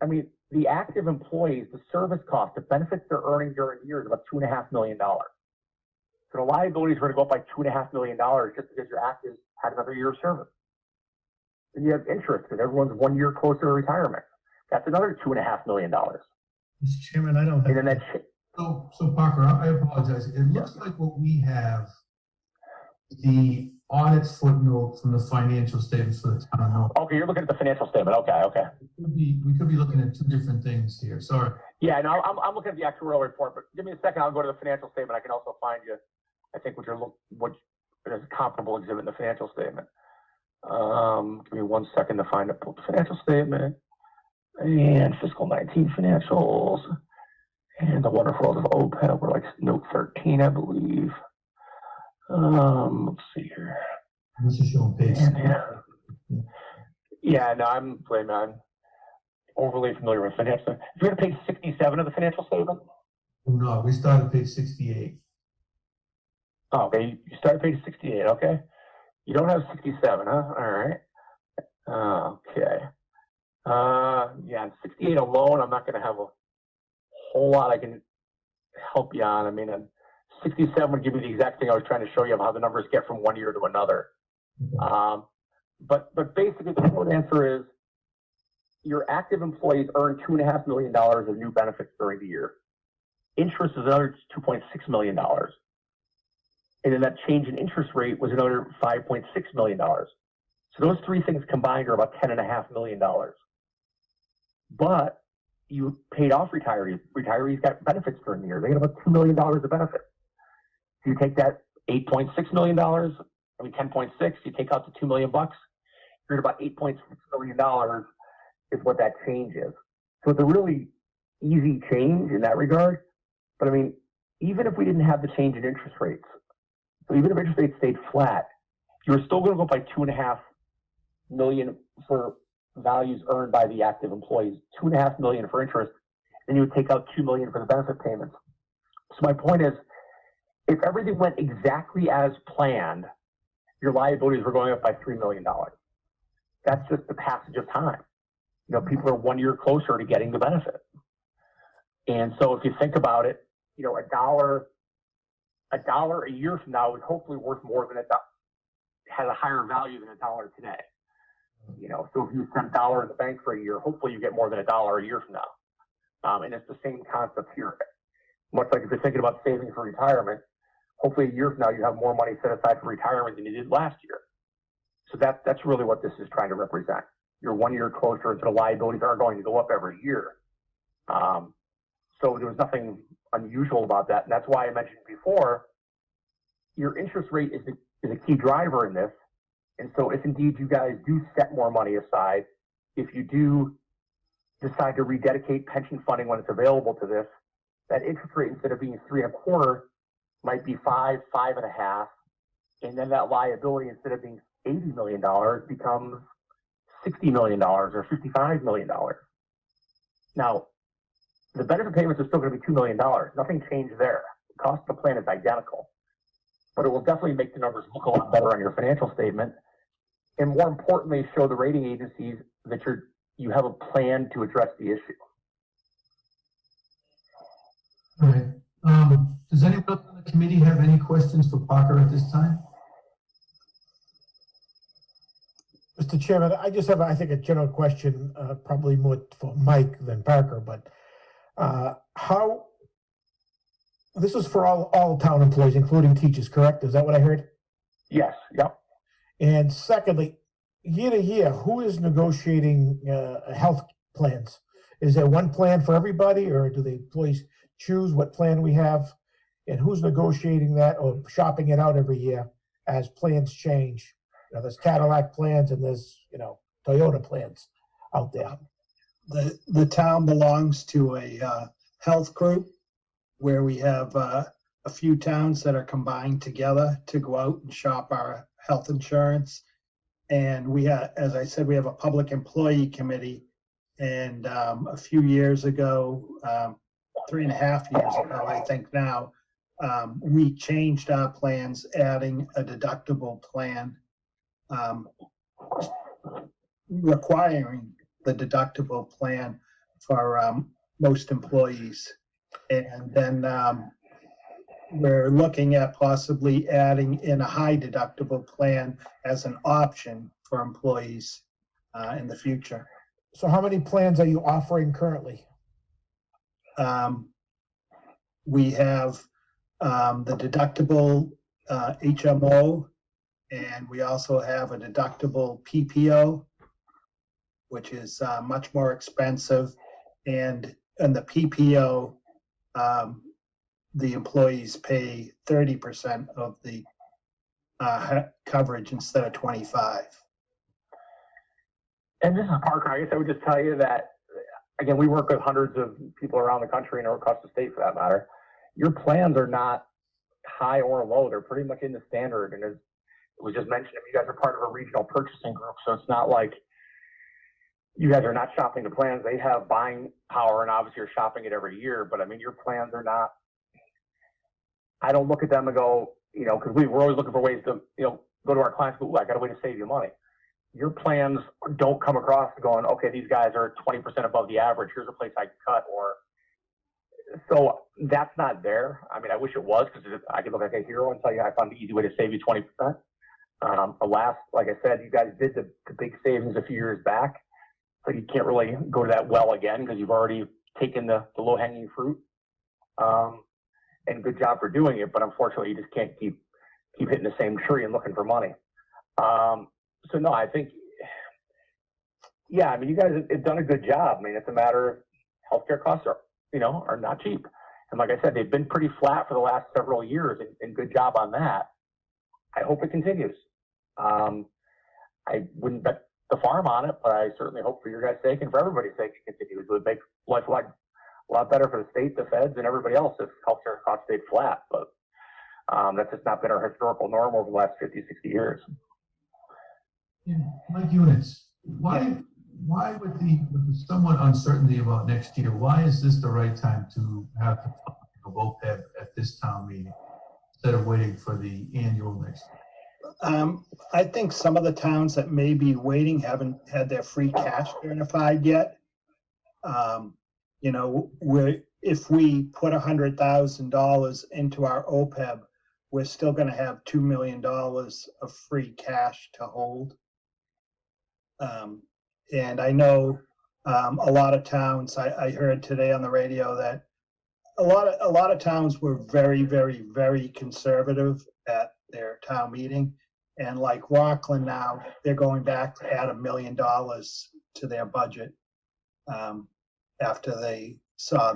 I mean, the active employees, the service cost, the benefits they're earning during the year is about $2.5 million. So the liabilities are going to go up by $2.5 million just because your active had another year of service. And you have interest because everyone's 1 year closer to retirement. That's another $2.5 million. Mr. Chairman, I don't have. And then So Parker, I apologize. It looks like what we have, the audit footnote from the financial statements for the town of North. Okay, you're looking at the financial statement. Okay. We could be looking at two different things here. Sorry. Yeah, no, I'm looking at the actuarial report, but give me a second. I'll go to the financial statement. I can also find you, I think, what is a comparable exhibit in the financial statement. Give me 1 second to find the financial statement and fiscal 19 financials and the wonderful world of Opeb. We're like note 13, I believe. Let's see here. This is showing page. Yeah, no, I'm overly familiar with financial. If you go to page 67 of the financial statement. No, we started page 68. Oh, okay, you started page 68. Okay, you don't have 67, huh? All right. Okay. Yeah, 68 alone, I'm not going to have a whole lot I can help you on. I mean, 67 would give you the exact thing I was trying to show you of how the numbers get from 1 year to another. But basically, the short answer is your active employees earn $2.5 million of new benefits during the year. Interest is another $2.6 million. And then that change in interest rate was another $5.6 million. So those three things combined are about $10.5 million. But you paid off retirees. Retirees got benefits during the year. They got about $2 million of benefits. So you take that $8.6 million, 10.6, you take out the $2 million bucks, you're at about $8.6 million is what that change is. So it's a really easy change in that regard. But I mean, even if we didn't have the change in interest rates, so even if interest rates stayed flat, you're still going to go up by $2.5 million for values earned by the active employees, $2.5 million for interest, and you would take out $2 million for the benefit payments. So my point is, if everything went exactly as planned, your liabilities were going up by $3 million. That's just the passage of time. You know, people are 1 year closer to getting the benefit. And so if you think about it, you know, a dollar a year from now is hopefully worth more than has a higher value than a dollar today. You know, so if you spend $1 in the bank for a year, hopefully you get more than $1 a year from now. And it's the same concept here. Much like if you're thinking about saving for retirement, hopefully a year from now you have more money set aside for retirement than you did last year. So that's really what this is trying to represent. You're 1 year closer, and so the liabilities are going to go up every year. So there was nothing unusual about that. And that's why I mentioned before, your interest rate is a key driver in this. And so if indeed you guys do set more money aside, if you do decide to rededicate pension funding when it's available to this, that interest rate, instead of being 3.25, might be 5, 5.5. And then that liability, instead of being $80 million, becomes $60 million or $55 million. Now, the benefit payments are still going to be $2 million. Nothing changed there. The cost of the plan is identical, but it will definitely make the numbers look a lot better on your financial statement. And more importantly, show the rating agencies that you have a plan to address the issue. All right. Does anyone else on the committee have any questions for Parker at this time? Mr. Chairman, I just have, I think, a general question, probably more for Mike than Parker, but how, this is for all town employees, including teachers, correct? Is that what I heard? Yes. Yep. And secondly, year to year, who is negotiating health plans? Is there one plan for everybody, or do the employees choose what plan we have? And who's negotiating that or shopping it out every year as plans change? You know, there's Cadillac plans and there's, you know, Toyota plans out there. The town belongs to a health group where we have a few towns that are combined together to go out and shop our health insurance. And we have, as I said, we have a public employee committee. And a few years ago, 3.5 years ago, I think now, we changed our plans, adding a deductible plan, requiring the deductible plan for most employees. And then we're looking at possibly adding in a high deductible plan as an option for employees in the future. So how many plans are you offering currently? We have the deductible HMO, and we also have a deductible PPO, which is much more expensive. And in the PPO, the employees pay 30% of the coverage instead of 25%. And this is Parker. I guess I would just tell you that, again, we work with hundreds of people around the country and across the state for that matter. Your plans are not high or low. They're pretty much in the standard. And as it was just mentioned, you guys are part of a regional purchasing group. So it's not like you guys are not shopping the plans. They have buying power, and obviously you're shopping it every year. But I mean, your plans are not, I don't look at them and go, you know, because we're always looking for ways to, you know, go to our clients, but I got a way to save you money. Your plans don't come across going, okay, these guys are 20% above the average. Here's a place I can cut. Or so that's not there. I mean, I wish it was, because I could look like a hero and tell you I found the easy way to save you 20%. Alas, like I said, you guys did the big savings a few years back, so you can't really go to that well again because you've already taken the low-hanging fruit. And good job for doing it, but unfortunately, you just can't keep hitting the same tree and looking for money. So no, I think, yeah, I mean, you guys have done a good job. I mean, it's a matter of healthcare costs are not cheap. And like I said, they've been pretty flat for the last several years, and good job on that. I hope it continues. I wouldn't bet the farm on it, but I certainly hope for your guys' sake and for everybody's sake it continues. It would make life a lot better for the state, the feds, and everybody else if healthcare costs stayed flat. But that's just not been our historical norm over the last 50, 60 years. Yeah, Mike Eunice, why with the somewhat uncertainty about next year, why is this the right time to have the topic of Opeb at this town meeting instead of waiting for the annual next year? I think some of the towns that may be waiting haven't had their free cash certified yet. You know, if we put $100,000 into our OPEB, we're still going to have $2 million of free cash to hold. And I know a lot of towns, I heard today on the radio that a lot of towns were very, very, very conservative at their town meeting. And like Rockland now, they're going back to add $1 million to their budget after they saw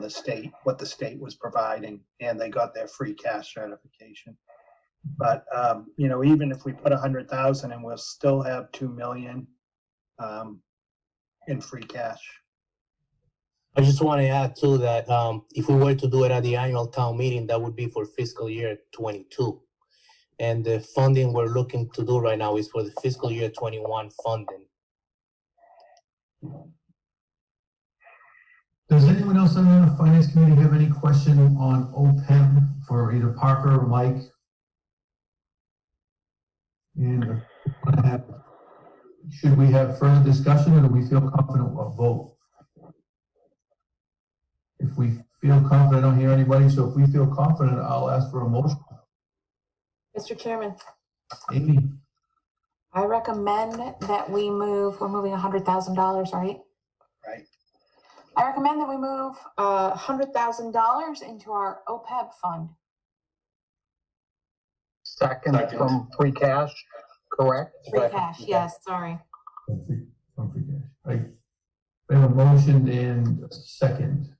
what the state was providing, and they got their free cash certification. But you know, even if we put 100,000 in, we'll still have 2 million in free cash. I just want to add too that if we were to do it at the annual town meeting, that would be for fiscal year 22. And the funding we're looking to do right now is for the fiscal year 21 funding. Does anyone else on the finance committee have any question on OPEB for either Parker or Mike? And should we have further discussion, or do we feel confident we'll vote? If we feel confident, I don't hear anybody, so if we feel confident, I'll ask for a motion. Mr. Chairman, Amy, I recommend that we move, we're moving $100,000, right? Right. I recommend that we move $100,000 into our OPEB fund. Second from free cash, correct? Free cash, yes, sorry. from free cash. Right. We have a motion and a second.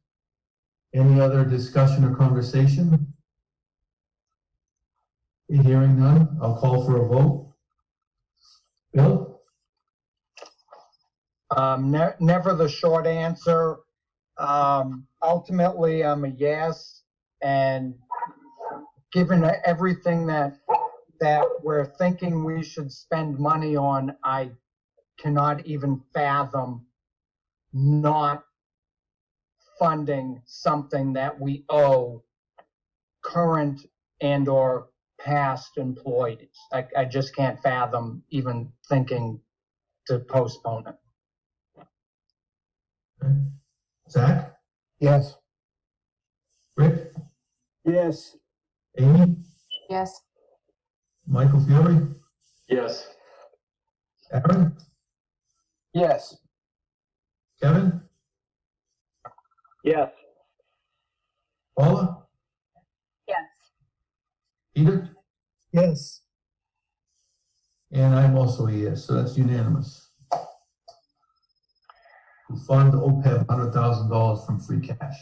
Any other discussion or conversation? Hearing none, I'll call for a vote. Bill? Never the short answer. Ultimately, I'm a yes, and given everything that we're thinking we should spend money on, I cannot even fathom not funding something that we owe current and or past employees. I just can't fathom even thinking to postpone it. Okay. Zach? Yes. Rick? Yes. Amy? Yes. Michael Fiore? Yes. Aaron? Yes. Kevin? Yes. Paula? Yes. Peter? Yes. And I'm also a yes, so that's unanimous. We fund OPEB $100,000 from free cash.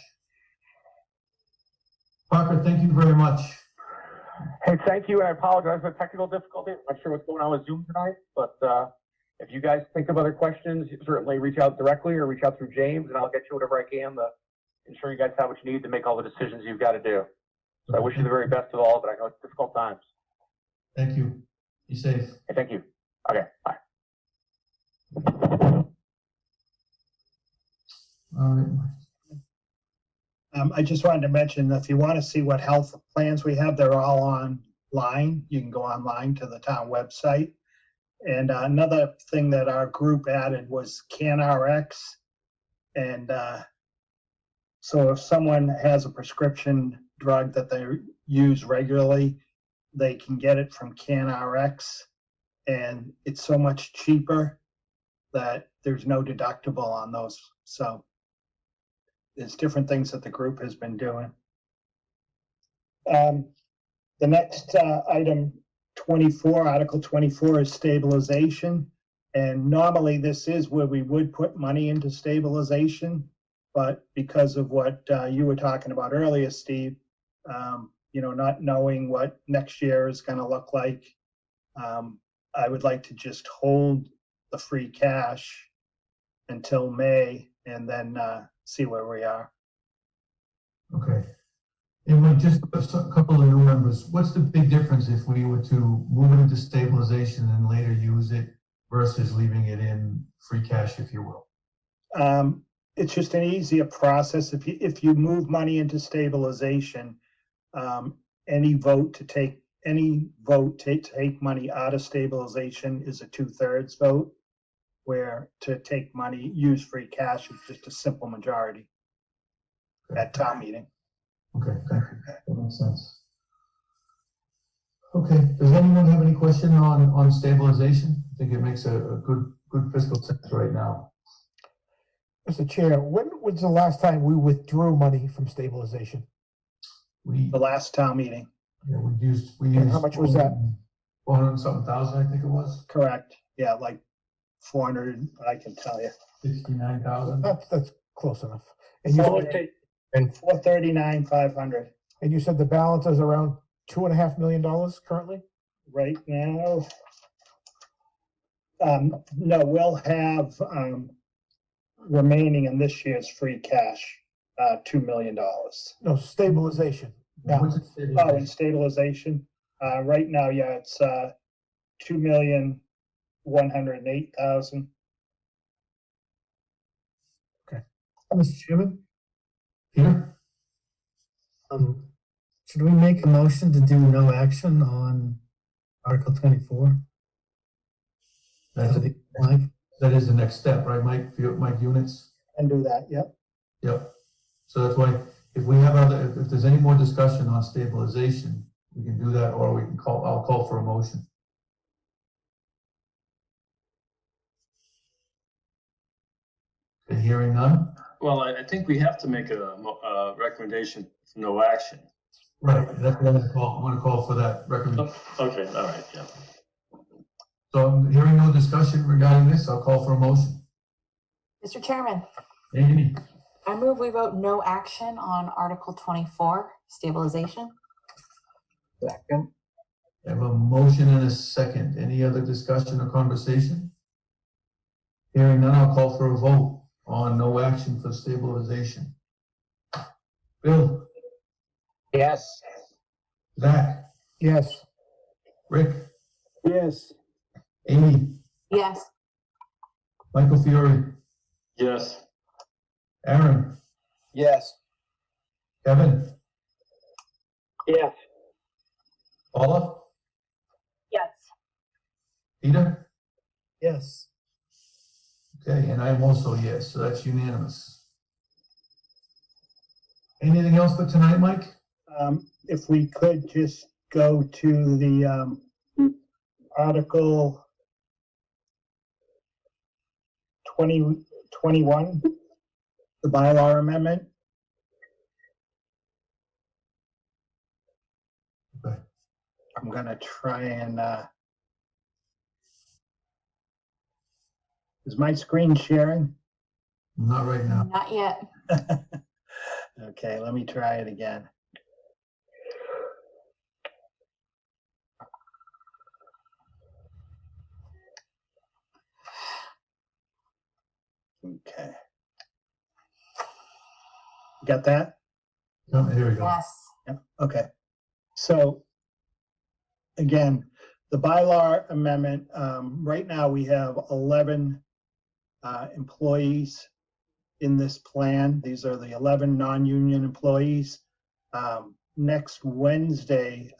Parker, thank you very much. Hey, thank you, and I apologize for the technical difficulty. I'm not sure what's going on with Zoom tonight, but if you guys think of other questions, certainly reach out directly or reach out through James, and I'll get you whatever I can to ensure you guys have what you need to make all the decisions you've got to do. So I wish you the very best with all of it. I know it's difficult times. Thank you. Be safe. Hey, thank you. Okay, bye. All right. I just wanted to mention, if you want to see what health plans we have, they're all online. You can go online to the town website. And another thing that our group added was CanRx. And so if someone has a prescription drug that they use regularly, they can get it from CanRx. And it's so much cheaper that there's no deductible on those. So there's different things that the group has been doing. The next item 24, Article 24 is stabilization. And normally this is where we would put money into stabilization. But because of what you were talking about earlier, Steve, you know, not knowing what next year is going to look like, I would like to just hold the free cash until May and then see where we are. Okay. And we just put a couple of new members. What's the big difference if we were to move it into stabilization and later use it versus leaving it in free cash, if you will? It's just an easier process. If you move money into stabilization, any vote to take any vote to take money out of stabilization is a 2/3 vote, where to take money, use free cash is just a simple majority at town meeting. Okay, thank you. That makes sense. Okay, does anyone have any question on stabilization? I think it makes a good fiscal sense right now. Mr. Chair, when was the last time we withdrew money from stabilization? We, The last town meeting, yeah, we used. And how much was that? 400 and something thousand, I think it was. correct? Yeah, like 400, I can tell you. 69,000. That's close enough. And you, And 439,500 and you said the balance is around $2.5 million currently? right now. No, we'll have, remaining in this year's free cash, $2 million. No, stabilization What's balance. it? Oh, and stabilization, right now, yeah, it's, 2,108,000. Mr. Chairman, Peter? should we make a motion to do no action on Article 24? That's That'll be Mike. that is the next step, right, Mike? Mike Units? And do that, yep. Yep. So that's why, if we have if there's any more discussion on stabilization, we can do that, or we can I'll call for a motion. Okay, hearing none? Well, I think we have to make a recommendation, no action. Right, that's what I'm gonna call for that recommendation. Okay, all right, yeah. So I'm hearing no discussion regarding this, I'll call for a motion. Mr. Chairman, Amy, I move we vote no action on Article 24, stabilization. Second, I have a motion and a second. Any other discussion or conversation? Hearing none, I'll call for a vote on no action for stabilization. Bill, yes. Zach, Yes. Rick, Yes. Amy, Yes. Michael Fiore, Yes. Aaron, Yes. Kevin, Yes. Paula, Yes. Peter? Yes. Okay, and I'm also yes, so that's unanimous. Anything else for tonight, Mike? If we could just go to the, Article 2021, the bylaw amendment. Okay. I'm gonna try and, is my screen sharing? Not right now. Not yet. Okay, let me try it again. Okay. Got that? Oh, here we go. Yes. Yep, okay. So, again, the bylaw amendment, right now we have 11 employees in this plan. These are the 11 non-union employees. Next Wednesday,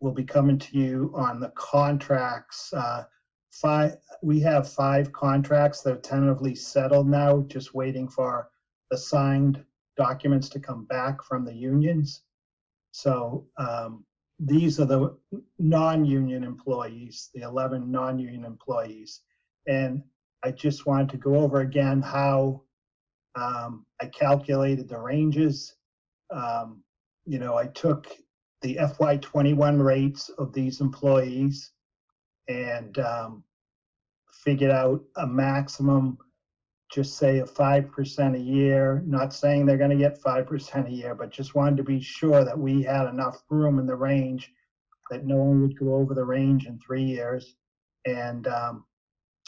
we'll be coming to you on the contracts. We have 5 contracts that are tentatively settled now, just waiting for the signed documents to come back from the unions. So these are the non-union employees, the 11 non-union employees. And I just wanted to go over again how I calculated the ranges. You know, I took the FY21 rates of these employees and figured out a maximum, just say of 5% a year. Not saying they're going to get 5% a year, but just wanted to be sure that we had enough room in the range that no one would go over the range in 3 years. And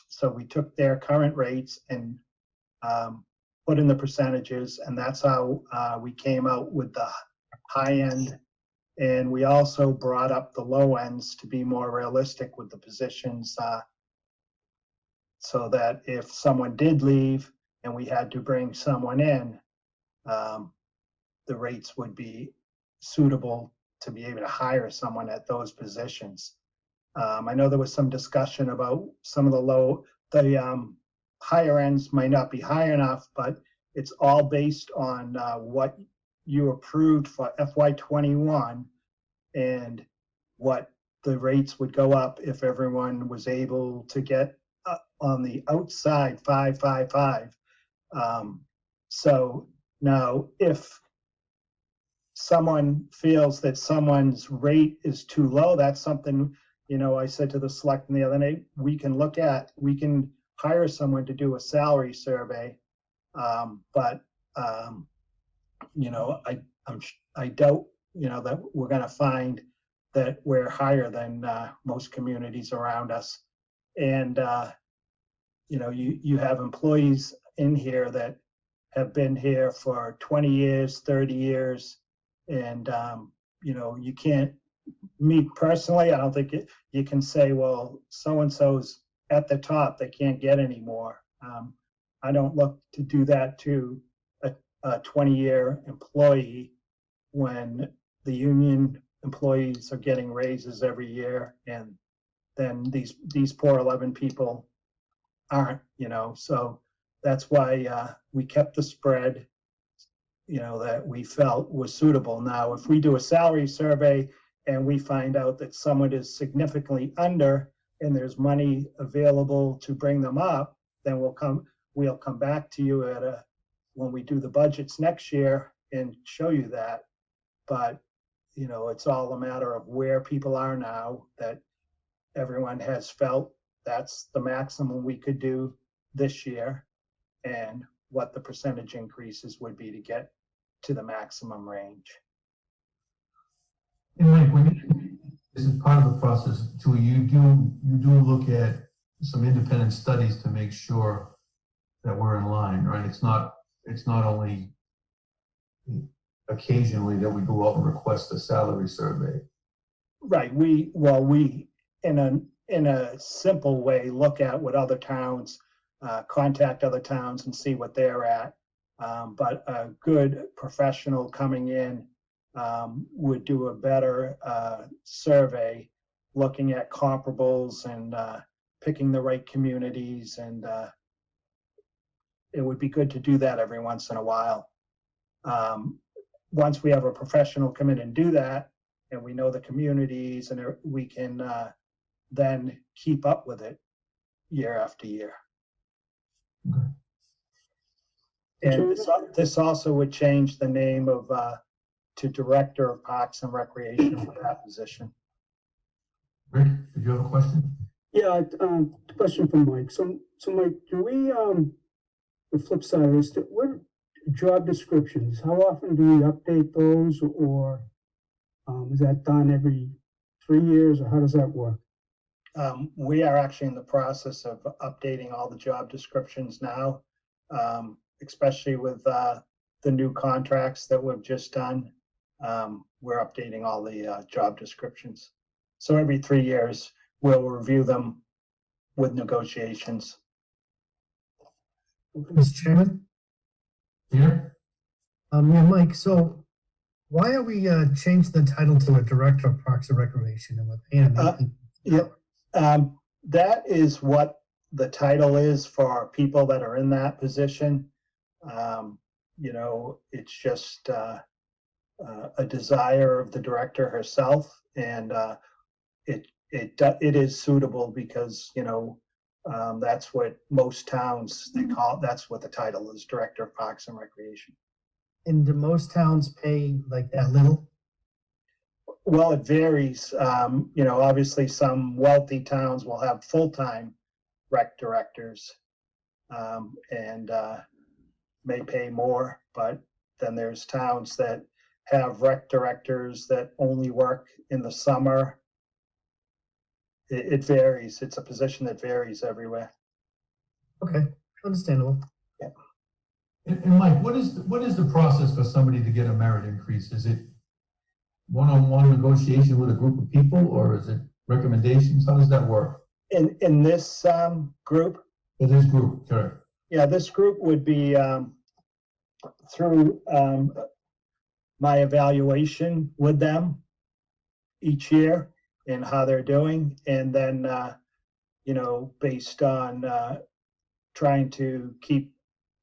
so we took their current rates and put in the percentages, and that's how we came out with the high end. And we also brought up the low ends to be more realistic with the positions, so that if someone did leave and we had to bring someone in, the rates would be suitable to be able to hire someone at those positions. I know there was some discussion about some of the higher ends might not be high enough, but it's all based on what you approved for FY21 and what the rates would go up if everyone was able to get on the outside 555. So now if someone feels that someone's rate is too low, that's something, I said to the selectmen the other night, we can hire someone to do a salary survey. But I doubt, that we're going to find that we're higher than most communities around us. And, you have employees in here that have been here for 20 years, 30 years. And, you can't, me personally, I don't think you can say, well, so-and-so's at the top, they can't get any more. I don't look to do that to a 20-year employee when the union employees are getting raises every year, and then these poor 11 people aren't, so that's why we kept the spread, that we felt was suitable. Now, if we do a salary survey and we find out that someone is significantly under and there's money available to bring them up, then we'll come back to you when we do the budgets next year and show you that. But, it's all a matter of where people are now, that everyone has felt that's the maximum we could do this year, and what the percentage increases would be to get to the maximum range. And Mike, this is part of the process too. You do look at some independent studies to make sure that we're in line, right? It's not only occasionally that we go out and request a salary survey. Right. We in a simple way look at what other towns, contact other towns and see what they're at. But a good professional coming in would do a better survey, looking at comparables and picking the right communities. And it would be good to do that every once in a while. Once we have a professional come in and do that, and we know the communities, and we can then keep up with it year after year. Okay. And this also would change the name of to Director of Parks and Recreation for that position. Rick, did you have a question? Yeah, question for Mike. So Mike, do we, the flip side of this, what job descriptions, how often do we update those, or is that done every 3 years, or how does that work? We are actually in the process of updating all the job descriptions now, especially with the new contracts that we've just done. We're updating all the job descriptions. So every 3 years, we'll review them with negotiations. Mr. Chairman? Peter? Yeah, Mike, so why are we changed the title to a Director of Parks and Recreation, and we're paying him? Yep. That is what the title is for people that are in that position. It's just a desire of the director herself, and it is suitable because that's what most towns they call. That's what the title is: Director of Parks and Recreation. And do most towns pay like that little? Well, it varies. Obviously some wealthy towns will have full-time rec directors and may pay more, but then there's towns that have rec directors that only work in the summer. It varies. It's a position that varies everywhere. Okay, understandable. Yeah. And Mike, what is the process for somebody to get a merit increase? Is it one-on-one negotiation with a group of people, or is it recommendations? How does that work? In this group? For this group, correct. Yeah, this group would be through my evaluation with them. each year and how they're doing. And then, based on trying to keep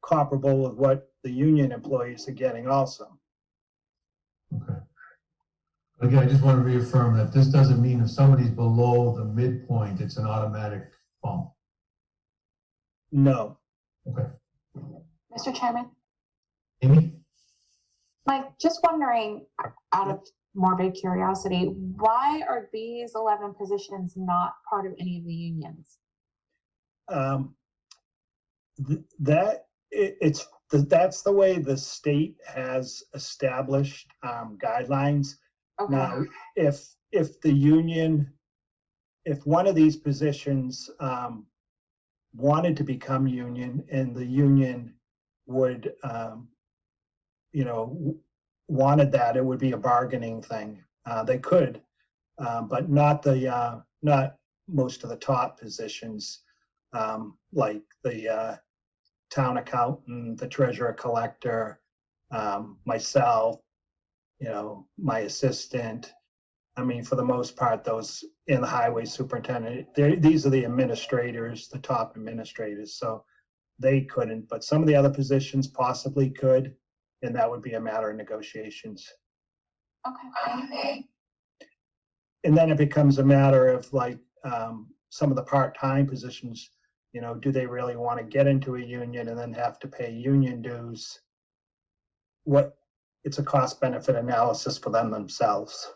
comparable with what the union employees are getting also. Okay. Again, I just want to reaffirm that this doesn't mean if somebody's below the midpoint, it's an automatic bump. No. Okay. Mr. Chairman, Amy? Mike, just wondering, out of morbid curiosity, why are these 11 positions not part of any of the unions? That's the way the state has established guidelines. Okay. Now, if the union, if one of these positions wanted to become union and the union would, wanted that, it would be a bargaining thing. They could, but not most of the top positions, like the town accountant, the treasurer collector, myself, my assistant. I mean, for the most part, those in the highway superintendent, these are the administrators, the top administrators, so they couldn't, but some of the other positions possibly could, and that would be a matter of negotiations. Okay. And then it becomes a matter of like some of the part-time positions, do they really want to get into a union and then have to pay union dues? It's a cost benefit analysis for them themselves.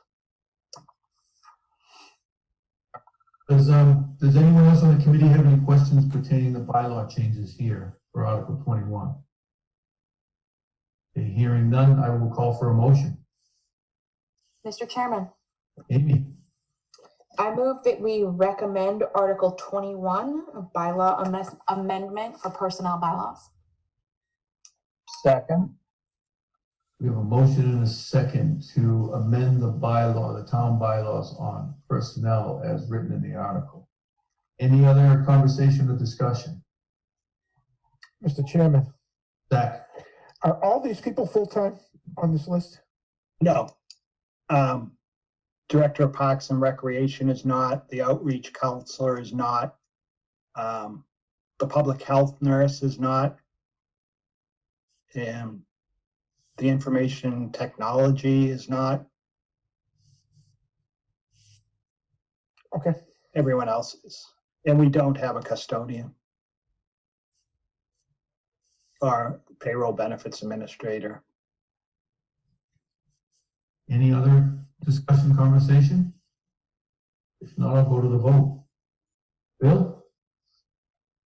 Does anyone else on the committee have any questions pertaining to bylaw changes here for Article 21? Okay, hearing none, I will call for a motion. Mr. Chairman, Amy? I move that we recommend Article 21, bylaw amendment for personnel bylaws. Second. We have a motion and a second to amend the bylaw, the town bylaws on personnel as written in the article. Any other conversation or discussion? Mr. Chairman, Zach? are all these people full-time on this list? No. Director of Parks and Recreation is not, the outreach counselor is not, the public health nurse is not, and the information technology is not. Okay. Everyone else is. And we don't have a custodian or payroll benefits administrator. Any other discussion, conversation? If not, I'll go to the vote. Bill?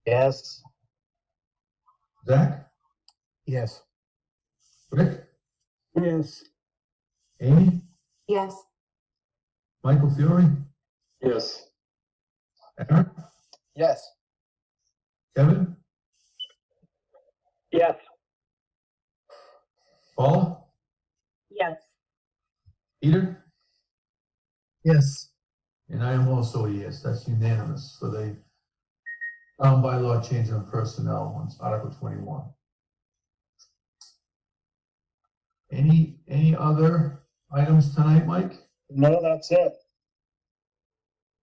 Yes. Zach? Yes. Rick? Yes. Amy? Yes. Michael Fiore? Yes. Aaron? Yes. Kevin? Yes. Paula? Yes. Peter? Yes. And I am also a yes. That's unanimous for the town bylaw change on personnel on Article 21. Any other items tonight, Mike? No, that's it.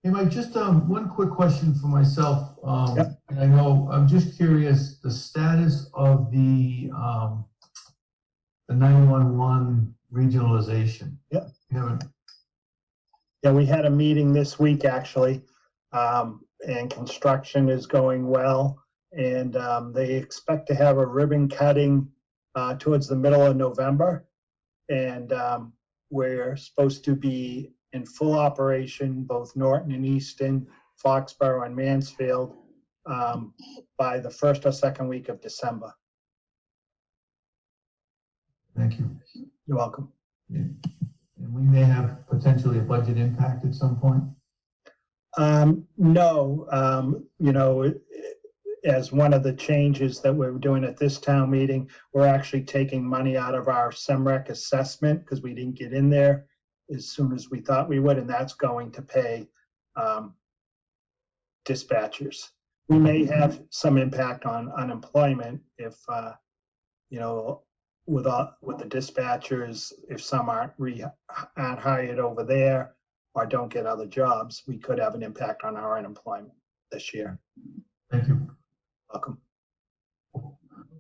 Hey, Mike, just one quick question for myself. Yep. And I know, I'm just curious, the status of the 911 regionalization. Yep. You haven't. Yeah, we had a meeting this week actually, and construction is going well. And they expect to have a ribbon cutting towards the middle of November. And we're supposed to be in full operation, both Norton and Easton, Foxborough and Mansfield, by the first or second week of December. Thank you. You're welcome. And we may have potentially a budget impact at some point. No, as one of the changes that we're doing at this town meeting, we're actually taking money out of our SEMREC assessment because we didn't get in there as soon as we thought we would, and that's going to pay dispatchers. We may have some impact on unemployment if, with the dispatchers, if some aren't hired over there, or don't get other jobs, we could have an impact on our unemployment this year. Thank you. Welcome.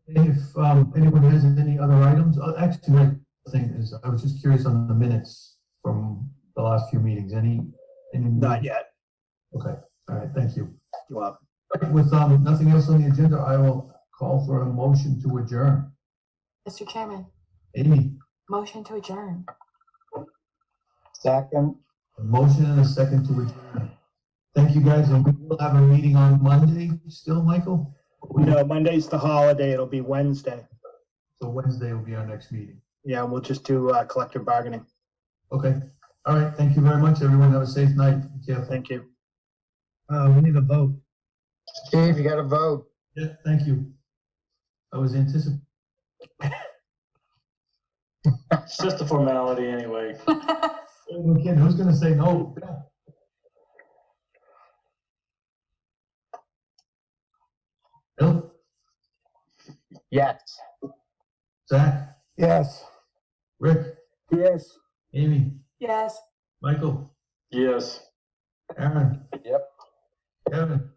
If anyone has any other items, actually, my thing is, I was just curious on the minutes from the last few meetings. Any? Not yet. Okay, all right, thank you. You're welcome. With nothing else on the agenda, I will call for a motion to adjourn. Mr. Chairman, Amy, motion to adjourn. Second. a motion and a second to adjourn. Thank you, guys, and we will have a meeting on Monday still, Michael? No, Monday's the holiday. It'll be Wednesday. So Wednesday will be our next meeting. Yeah, and we'll just do collective bargaining. Okay, all right, thank you very much, everyone. Have a safe night. Be careful. Thank you. We need a vote. Steve, you got to vote. Yeah, thank you. I was anticipating. It's just a formality anyway. Kid, who's gonna say no? Bill? Yes. Zach? Yes. Rick? Yes. Amy? Yes. Michael? Yes. Aaron? Yep. Kevin?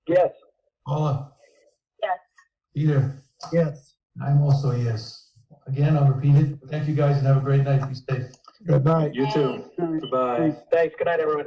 Yes. Paula? Yes. Peter? Yes. I'm also a yes. Again, I'll repeat it. Thank you, guys, and have a great night. Be safe. Good night. You too. Goodbye. Thanks. Good night, everyone.